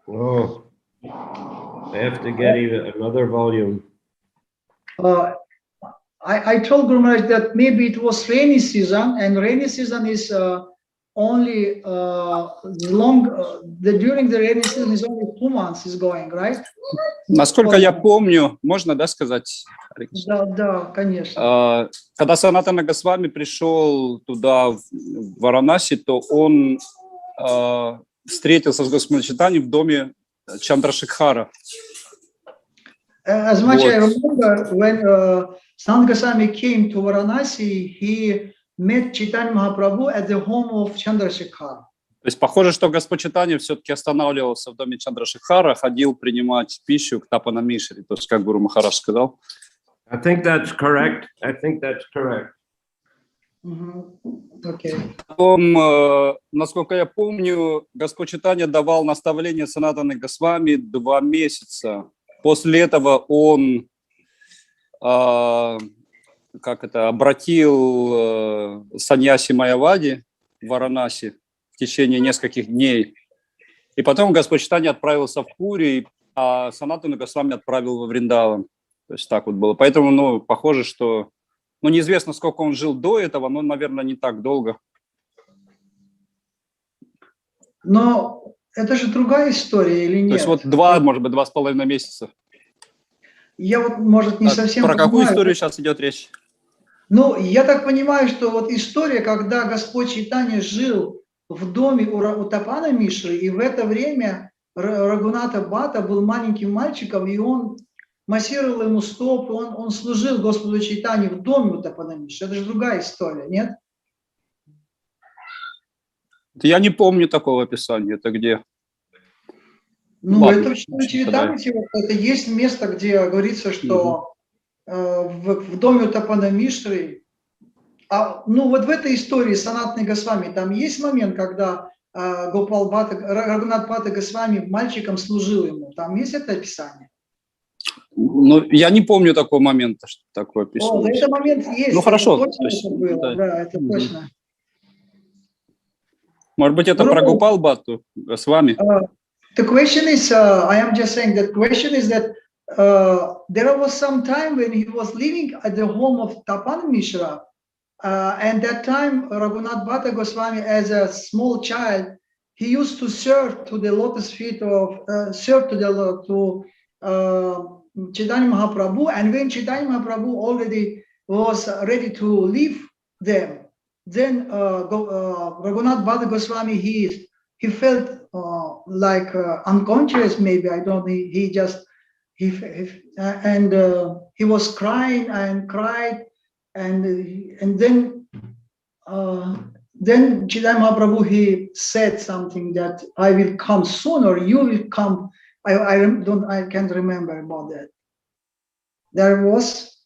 Oh, I have to get even another volume. I told Guru Maharaj that maybe it was rainy season, and rainy season is only during the rainy season is only 2 months is going, right? Насколько я помню, можно, да, сказать? Да, конечно. Когда Санатана Госвами пришел туда, в Варанаси, то он встретился с Господом Чайтаньей в доме Чандрашекхара. As much I remember, when Sanat Goswami came to Varanasi, he met Chaitanya Mahaprabhu at the home of Chandrasekhar. То есть похоже, что Господь Чайтанья все-таки останавливался в доме Чандрашекхара, ходил принимать пищу к Тапана Мишре, то есть как Гуру Махарадж сказал. I think that's correct. Okay. Потом, насколько я помню, Господь Чайтанья давал наставление Санатаны Госвами 2 месяца. После этого он обратил саньяси Майявади в Варанаси в течение нескольких дней. И потом Господь Чайтанья отправился в Пури, а Санатану Госвами отправил во Вриндаван. То есть так вот было. Поэтому, похоже, что... неизвестно, сколько он жил до этого, но, наверное, не так долго. Но это же другая история или нет? То есть вот 2, может быть, 2,5 месяца. Я вот, может, не совсем Про понимаю. какую историю сейчас идет речь? Ну, я так понимаю, что вот история, когда Господь Чайтанья жил в доме у Тапана Мишры, и в это время Рагхунатха Бхатта был маленьким мальчиком, и он массировал ему стопы, он служил Господу Чайтанье в доме у Тапана Мишры. Это же другая история, нет? Я не помню такого описания. Это где? Ну, ладно, это в Чайтанье, это есть место, где говорится, что в доме у Тапана Мишры, ну вот в этой истории Санатной Госвами, там есть момент, когда Рагхунатха Бхатта Госвами мальчиком служил ему, там есть это описание? Ну, я не помню такого момента, что такое описывалось. О, этот момент есть. Ну, хорошо. Это точно это было, да, это точно. Может быть, это про Гопал Бхатту с вами? The question is, I am just saying, the question is that there was some time when he was living at the home of Tapan Mishra, and that time Raghunath Bhatta Goswami, as a small child, he used to serve to the lotus feet of Chaitanya Mahaprabhu, and when Chaitanya Mahaprabhu already was ready to leave them, then Raghunath Bhatta Goswami, he felt like unconscious, maybe, I don't know, he was crying and cried, and then Chaitanya Mahaprabhu, he said something that I will come soon, or you will come. I can't remember about that. There was.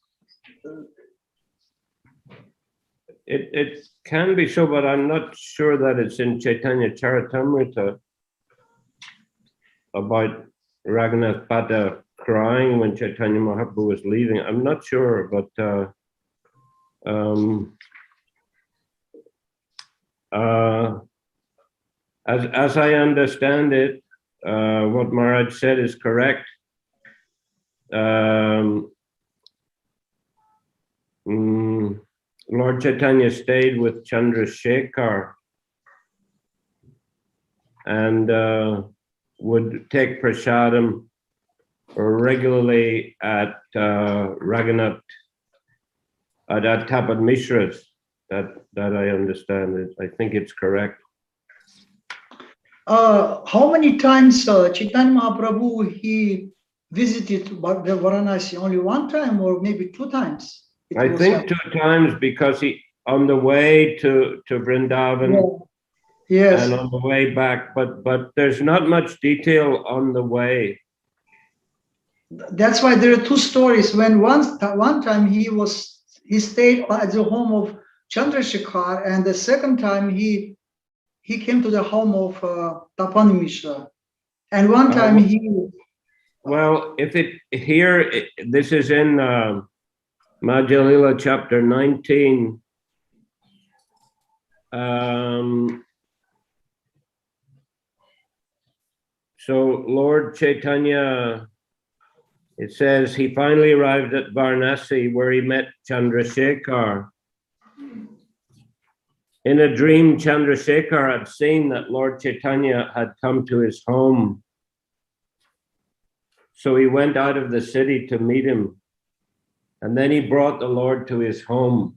It can be so, but I'm not sure that it's in Chaitanya Charitamrita about Raghunath Bhatta crying when Chaitanya Mahaprabhu was leaving. I'm not sure, but as I understand it, what Maharaj said is correct. Lord Chaitanya stayed with Chandrasekhar and would take prasadam regularly at Raghunath, at Tapan Mishra's. That I understand it. I think it's correct. How many times Chaitanya Mahaprabhu he visited the Varanasi? Only one time, or maybe 2 times? I think 2 times, because he on the way to Vrindavan, yes, and on the way back, but there's not much detail on the way. That's why there are 2 stories. When one time he stayed at the home of Chandrasekhar, and the second time he came to the home of Tapan Mishra, and one time Well, if this is in Antья-лила chapter 19. So Lord Chaitanya, it says he finally arrived at Varanasi, where he met Chandrasekhar. In a dream, Chandrasekhar had seen that Lord Chaitanya had come to his home. So he went out of the city to meet him. And then he brought the Lord to his home.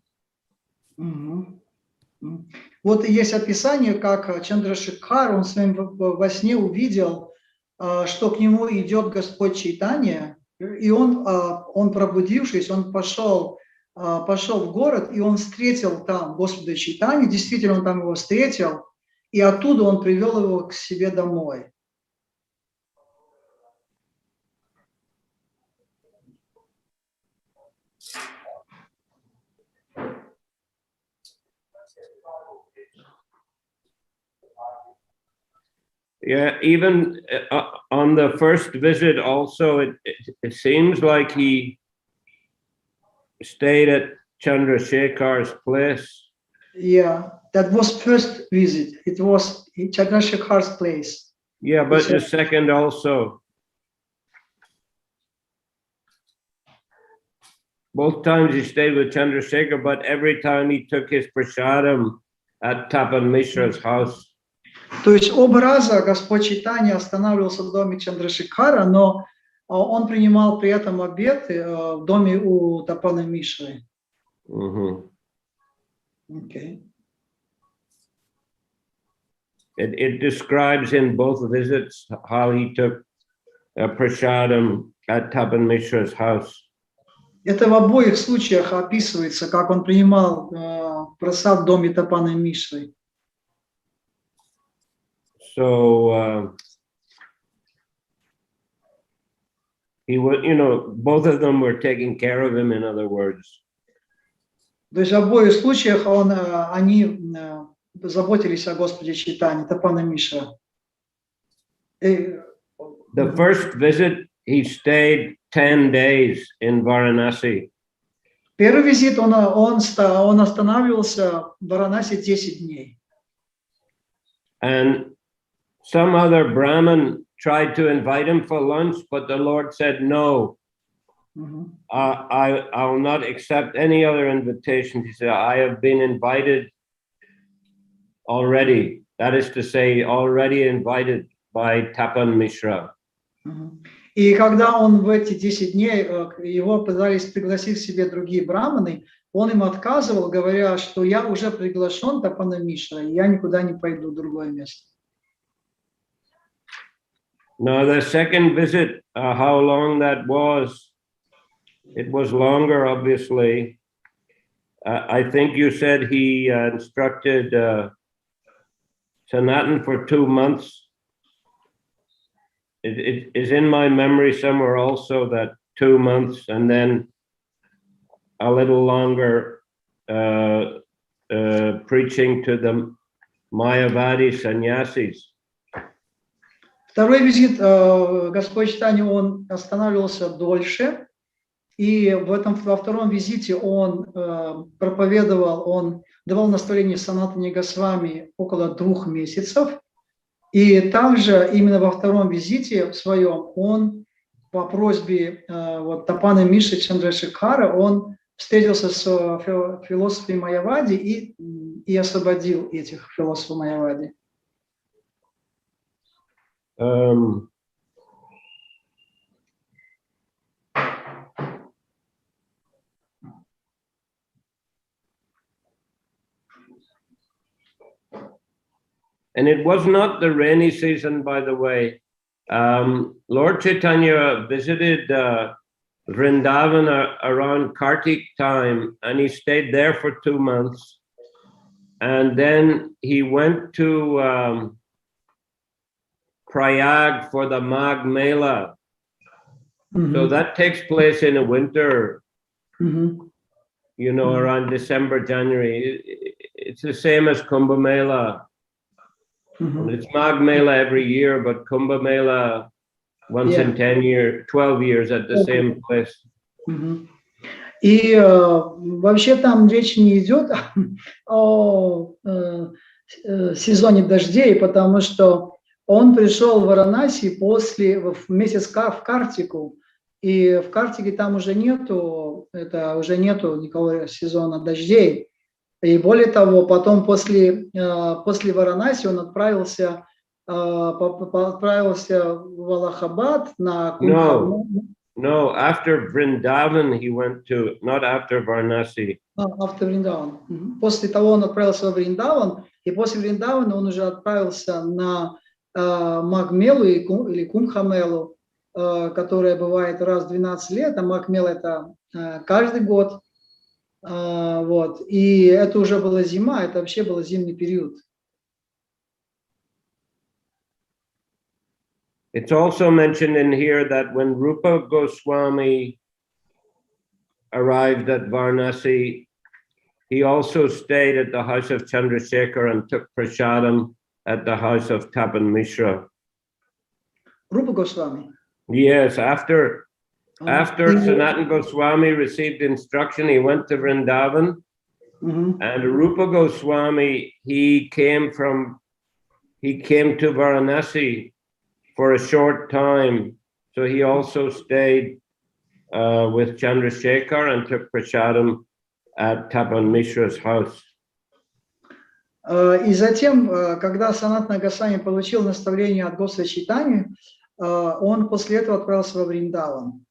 Вот есть описание, как Чандрашекхар, он во сне увидел, что к нему идет Господь Чайтанья, и он пробудившись, он пошел в город, и он встретил там Господа Чайтанью, действительно он там его встретил, и оттуда он привел его к себе домой. Yeah, even on the first visit also, it seems like he stayed at Chandrasekhar's place. Yeah, that was first visit. It was Chandrasekhar's place. Yeah, but the second also. Both times he stayed with Chandrasekhar, but every time he took his prasadam at Tapan Mishra's house. То есть оба раза Господь Чайтанья останавливался в доме Чандрашекхара, но он принимал при этом обеты в доме у Тапана Мишры. Okay. It describes in both visits how he took prasadam at Tapan Mishra's house. Это в обоих случаях описывается, как он принимал прасад в доме Тапана Мишры. So he was, you know, both of them were taking care of him, in other words. То есть в обоих случаях они заботились о Господе Чайтанье, Тапана Мишра. The first visit, he stayed 10 days in Varanasi. Первый визит он останавливался в Варанаси 10 дней. And some other Brahmin tried to invite him for lunch, but the Lord said, no, I will not accept any other invitation. He said, I have been invited already. That is to say, already invited by Tapan Mishra. И когда он в эти 10 дней, его пытались пригласить к себе другие браманы, он им отказывал, говоря, что я уже приглашен Тапана Мишра, и я никуда не пойду в другое место. Now, the second visit, how long that was, it was longer, obviously. I think you said he instructed Sanatan for 2 months. It is in my memory somewhere also that 2 months and then a little longer preaching to the Mayavadi sannyasis. Второй визит Господь Чайтанья, он останавливался дольше, и во втором визите он проповедовал, он давал наставление Санатане Госвами около 2 месяцев, и также именно во втором визите своем он по просьбе Тапана Мишры Чандрашекхара он встретился с философами Майявади и освободил этих философов Майявади. And it was not the rainy season, by the way. Lord Chaitanya visited Vrindavan around Kartik time, and he stayed there for 2 months. And then he went to Prayag for the Magh Mela. So that takes place in the winter, you know, around December, January. It's the same as Kumbh Mela. It's Magh Mela every year, but Kumbh Mela once in 12 years at the same place. И вообще там речь не идет о сезоне дождей, потому что он пришел в Варанаси в месяц в Картику, и в Картике там уже нету никакого сезона дождей. И более того, потом после Варанаси он отправился в Аллахабад на Кумбху. No, after Vrindavan he went to, not after Varanasi. After Vrindavan. После того он отправился в Вриндаван, и после Вриндавана он уже отправился на Магмелу или Кумбхамелу, которая бывает раз в 12 лет, а Магмел это каждый год. Вот. И это уже была зима, это вообще был зимний период. It's also mentioned in here that when Rupa Goswami arrived at Varanasi, he also stayed at the house of Chandrasekhar and took prasadam at the house of Tapan Mishra. Rupa Goswami? Yes, after Sanatan Goswami received instruction, he went to Vrindavan, and Rupa Goswami, he came to Varanasi for a short time, so he also stayed with Chandrasekhar and took prasadam at Tapan Mishra's house. И затем, когда Санатана Госвами получил наставление от Господа Чайтаньи, он после этого отправился во Вриндаван,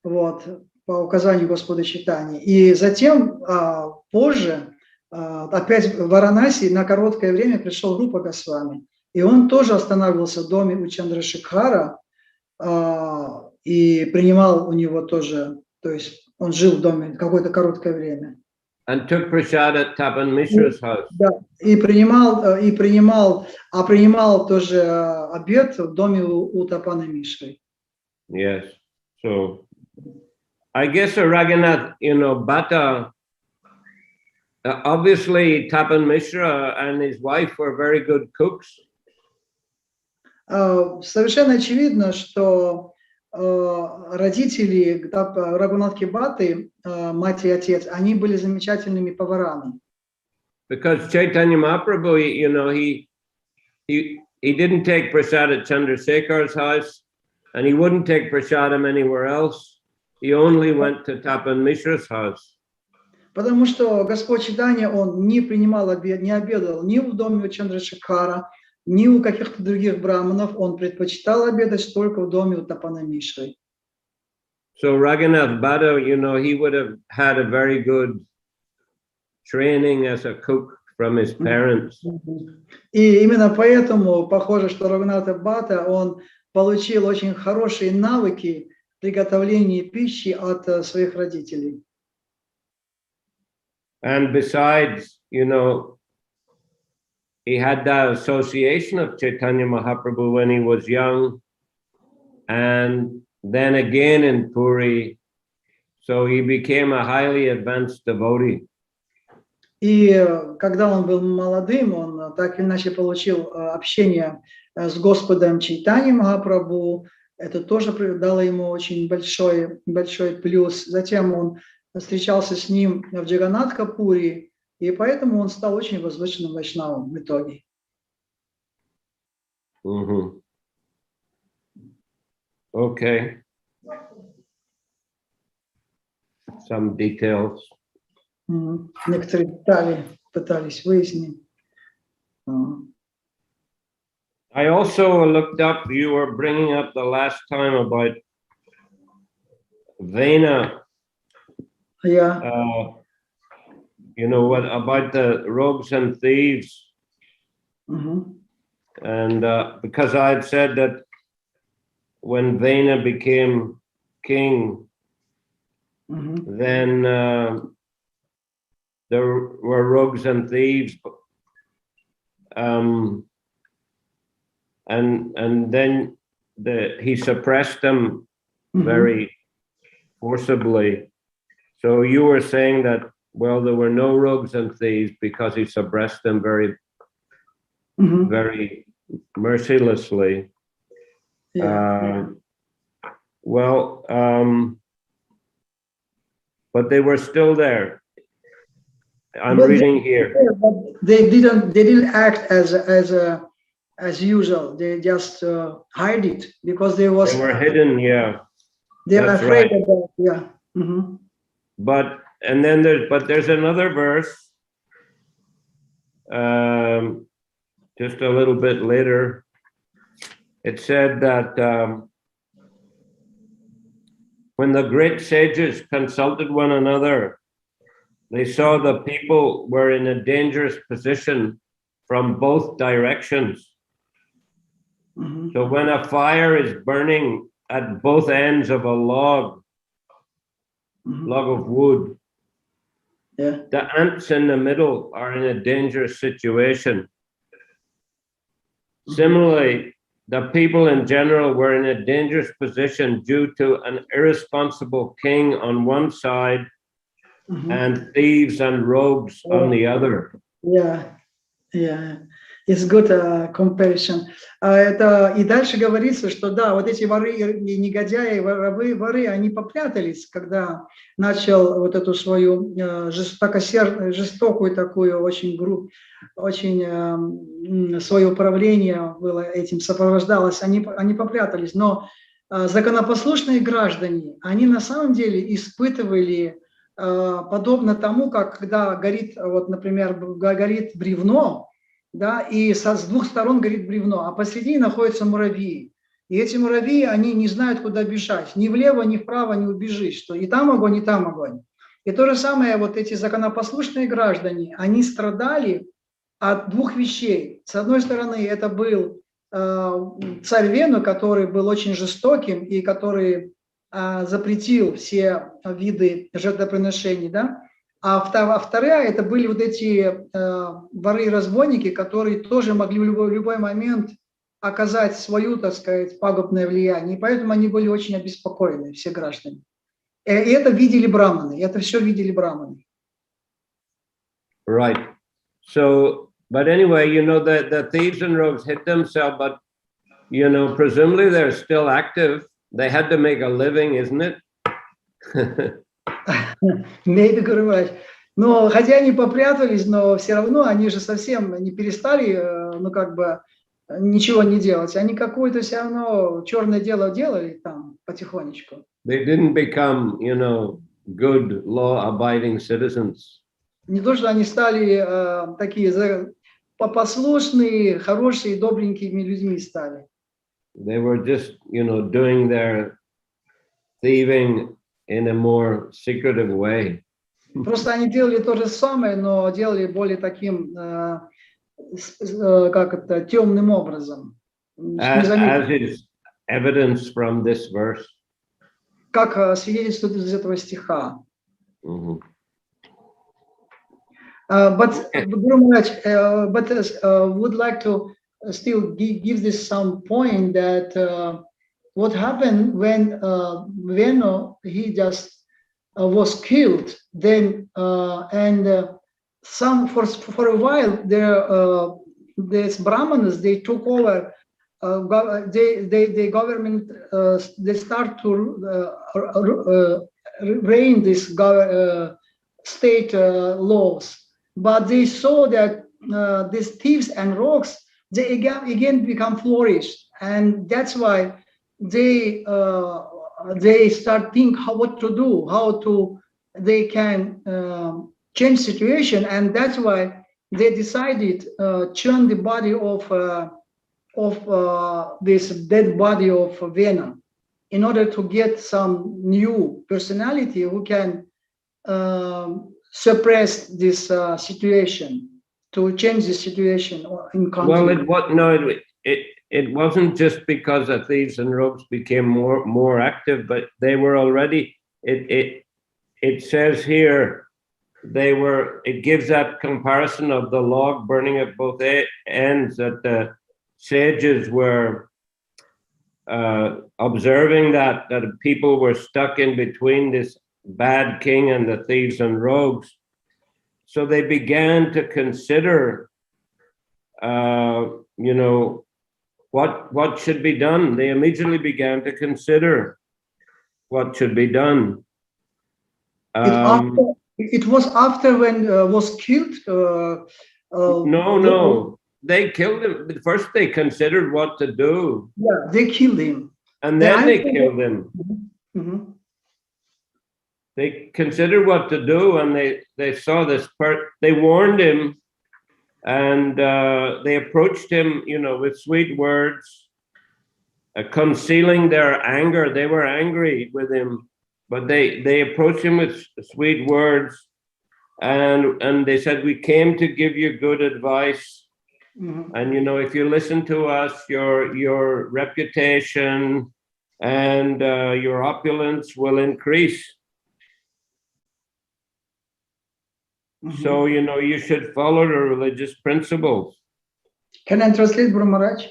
вот, по указанию Господа Чайтаньи. И затем, позже, опять в Варанаси на короткое время пришел Рупа Госвами. И он тоже останавливался в доме у Чандрашекхара и принимал у него тоже, то есть он жил в доме какое-то короткое время. And took prasad at Tapan Mishra's house. Да, и принимал тоже обед в доме у Тапана Мишры. Yes. So, I guess a Raghunath, Bhatta, obviously Tapan Mishra and his wife were very good cooks. Совершенно очевидно, что родители Рагхунатхи Бхатты, мать и отец, они были замечательными поварами. Because Chaitanya Mahaprabhu, he didn't take prasad at Chandrasekhar's house, and he wouldn't take prasadam anywhere else. He only went to Tapan Mishra's house. Потому что Господь Чайтанья, он не принимал обед, не обедал ни в доме у Чандрашекхара, ни у каких-то других браманов, он предпочитал обедать только в доме у Тапана Мишры. So Raghunath Bhatta, he would have had a very good training as a cook from his parents. И именно поэтому похоже, что Рагхунатха Бхатта, он получил очень хорошие навыки приготовления пищи от своих родителей. And besides, he had that association of Chaitanya Mahaprabhu when he was young, and then again in Puri, so he became a highly advanced devotee. И когда он был молодым, он так или иначе получил общение с Господом Чайтаньей Махапрабху. Это тоже дало ему очень большой плюс. Затем он встречался с ним в Джаганнатха-Пури, и поэтому он стал очень возвышенным вайшнавом в итоге. Okay. Some details. Некоторые детали пытались выяснить. I also looked up, you were bringing up the last time about Vena. Yeah. What about the rogues and thieves? And because I had said that when Vena became king, then there were rogues and thieves, and then he suppressed them very forcibly. So you were saying that, well, there were no rogues and thieves because he suppressed them very, very mercilessly. Yeah. But they were still there. I'm reading here. They didn't act as usual. They just hide it because they were hidden. Yeah, they're that's afraid right. of that. Yeah. But there's another verse, just a little bit later. It said that when the great sages consulted one another, they saw the people were in a dangerous position from both directions. So when a fire is burning at both ends of a log of wood, the ants in the middle are in a dangerous situation. Similarly, the people in general were in a dangerous position due to an irresponsible king on one side and thieves and rogues on the other. Yeah. It's good comparison. И дальше говорится, что да, вот эти воры и негодяи, воры, они попрятались, когда начал вот эту свою жестокую такую очень свое управление было этим сопровождалось, они попрятались. Но законопослушные граждане, они на самом деле испытывали подобно тому, как когда горит, вот, например, горит бревно, да, и с двух сторон горит бревно, а посередине находятся муравьи. И эти муравьи, они не знают, куда бежать. Ни влево, ни вправо не убежишь, что и там огонь, и там огонь. И то же самое, вот эти законопослушные граждане, они страдали от двух вещей. С одной стороны, это был царь Вену, который был очень жестоким и который запретил все виды жертвоприношений, да? А вторая, это были вот эти воры и разбойники, которые тоже могли в любой момент оказать свою, так сказать, пагубное влияние. И поэтому они были очень обеспокоены, все граждане. И это видели браманы, это все видели браманы. Right. So, but anyway, you know, the thieves and rogues hit themselves, but, you know, presumably they're still active. They had to make a living, isn't it? Maybe, Гуру Махарадж. Но хотя они попрятались, но все равно они же совсем не перестали, ну как бы, ничего не делать. Они какое-то все равно черное дело делали там потихонечку. They didn't become, you know, good law-abiding citizens. Не то, что они стали такие послушные, хорошие, добренькими людьми стали. They were just, you know, doing their thieving in a more secretive way. Просто они делали то же самое, но делали более таким, как это, темным образом. As is evidence from this verse. Как свидетельствует из этого стиха. Mm-hmm. But Guru Maharaj, would like to still give this some point that what happened when Venu, he just was killed, then some for a while these brahmanas, they took over the government, they start to reign this state laws, but they saw that these thieves and rogues, they again become flourished, and that's why they start think what to do, they can change situation, and that's why they decided churn the body of this dead body of Venu in order to get some new personality who can suppress this situation, to change the situation in country. Well, it wasn't just because the thieves and rogues became more active, but they were already. It says here it gives that comparison of the log burning at both ends, that the sages were observing that people were stuck in between this bad king and the thieves and rogues. So they began to consider, you know, what should be done. They immediately began to consider what should be done. It was after when was killed? No. They killed him. First they considered what to do. Yeah, they killed him. And then they killed him. Mm-hmm. They considered what to do, and they saw this part. They warned him, and they approached him, you know, with sweet words, concealing their anger. They were angry with him, but they approached him with sweet words, and they said, "We came to give you good advice, and you know, if you listen to us, your reputation and your opulence will increase." So, you know, you should follow the religious principles. Can I translate, Guru Maharaj?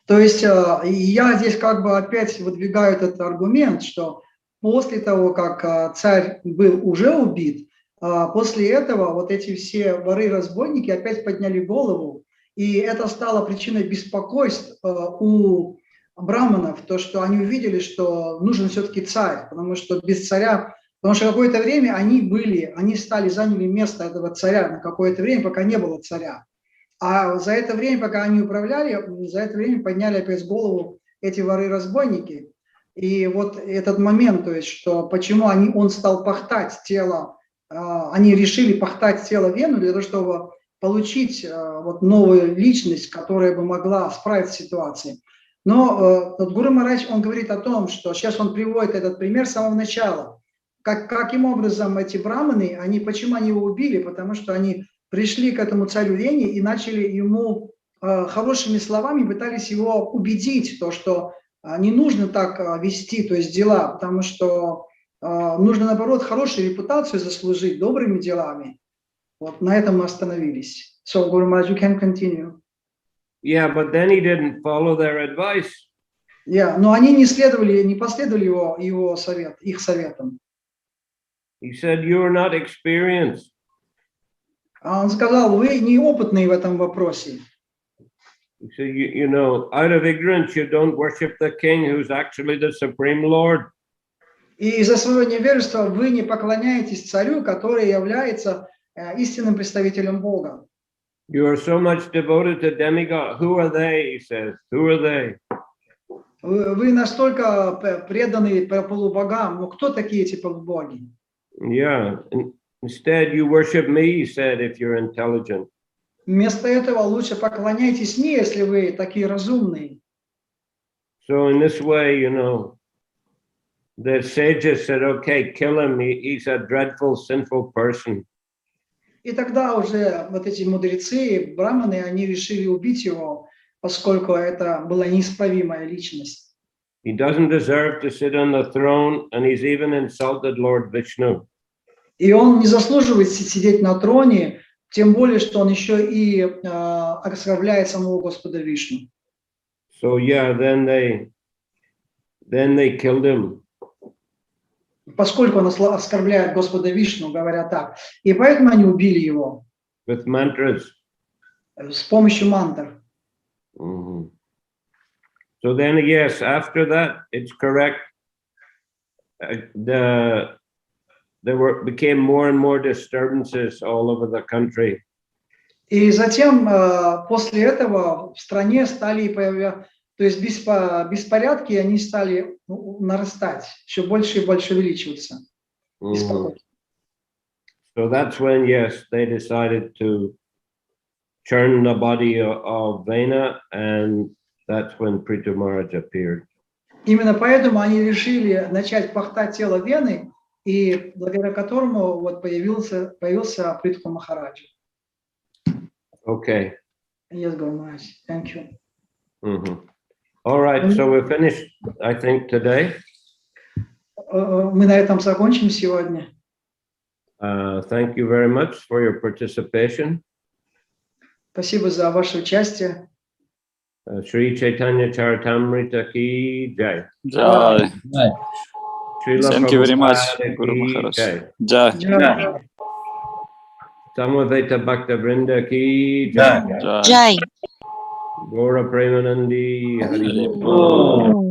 То есть я здесь как бы опять выдвигаю этот аргумент, что после того, как царь был уже убит, после этого вот эти все воры и разбойники опять подняли голову, и это стало причиной беспокойств у браманов, то, что они увидели, что нужен все-таки царь, потому что без царя. Потому что какое-то время они заняли место этого царя на какое-то время, пока не было царя. А за это время, пока они управляли, за это время подняли опять голову эти воры-разбойники. И вот этот момент, то есть, что почему он стал пахтать тело, они решили пахтать тело Вену для того, чтобы получить вот новую личность, которая бы могла справиться с ситуацией. Но вот Гуру Махарадж, он говорит о том, что сейчас он приводит этот пример с самого начала. Каким образом эти браманы, почему они его убили? Потому что они пришли к этому царю Вени и начали ему хорошими словами, пытались его убедить, что не нужно так вести, то есть дела, потому что нужно, наоборот, хорошую репутацию заслужить добрыми делами. Вот на этом мы остановились. So, Guru Maharaj, you can continue. Yeah, but then he didn't follow their advice. Yeah, но они не последовали их советам. He said, "You are not experienced." А он сказал, вы неопытные в этом вопросе. He said, you know, out of ignorance, you don't worship the king who's actually the supreme Lord. И из-за своего невежества вы не поклоняетесь царю, который является истинным представителем Бога. You are so much devoted to demigod. Who are they? He says. Who are they? Вы настолько преданы полубогам, но кто такие эти полубоги? Yeah. Instead, you worship me, he said, if you're intelligent. Вместо этого лучше поклоняйтесь мне, если вы такие разумные. So in this way, you know, the sages said, okay, kill him. He's a dreadful, sinful person. И тогда уже вот эти мудрецы, браманы, они решили убить его, поскольку это была неисправимая личность. He doesn't deserve to sit on the throne, and he's even insulted Lord Vishnu. И он не заслуживает сидеть на троне, тем более, что он еще и оскорбляет самого Господа Вишну. So yeah, then they killed him. Поскольку он оскорбляет Господа Вишну, говоря так. И поэтому они убили его. With mantras. С помощью мантр. Mm-hmm. So then, yes, after that, it's correct. There became more and more disturbances all over the country. И затем, после этого, в стране стали появляться, то есть беспорядки, они стали нарастать, еще больше и больше увеличиваться. Mm-hmm. So that's when, yes, they decided to churn the body of Vena, and that's when Prithu Maharaj appeared. Именно поэтому они решили начать пахтать тело Вены, и благодаря которому вот появился Притху Махараджа. Okay. Yes, Guru Maharaj. Thank you. Mm-hmm. All right, so we're finished, I think, today. Мы на этом закончим сегодня. Thank you very much for your participation. Спасибо за ваше участие. Shri Chaitanya Charitamrita ki jai. Jai. Шрила Thank you very much, Prabhupada Guru ki Maharaj. jai. Jai. Samaveta Bhakta Vrinda ki jai. Jai. Jai. Gaura Premanandi Hari Bol.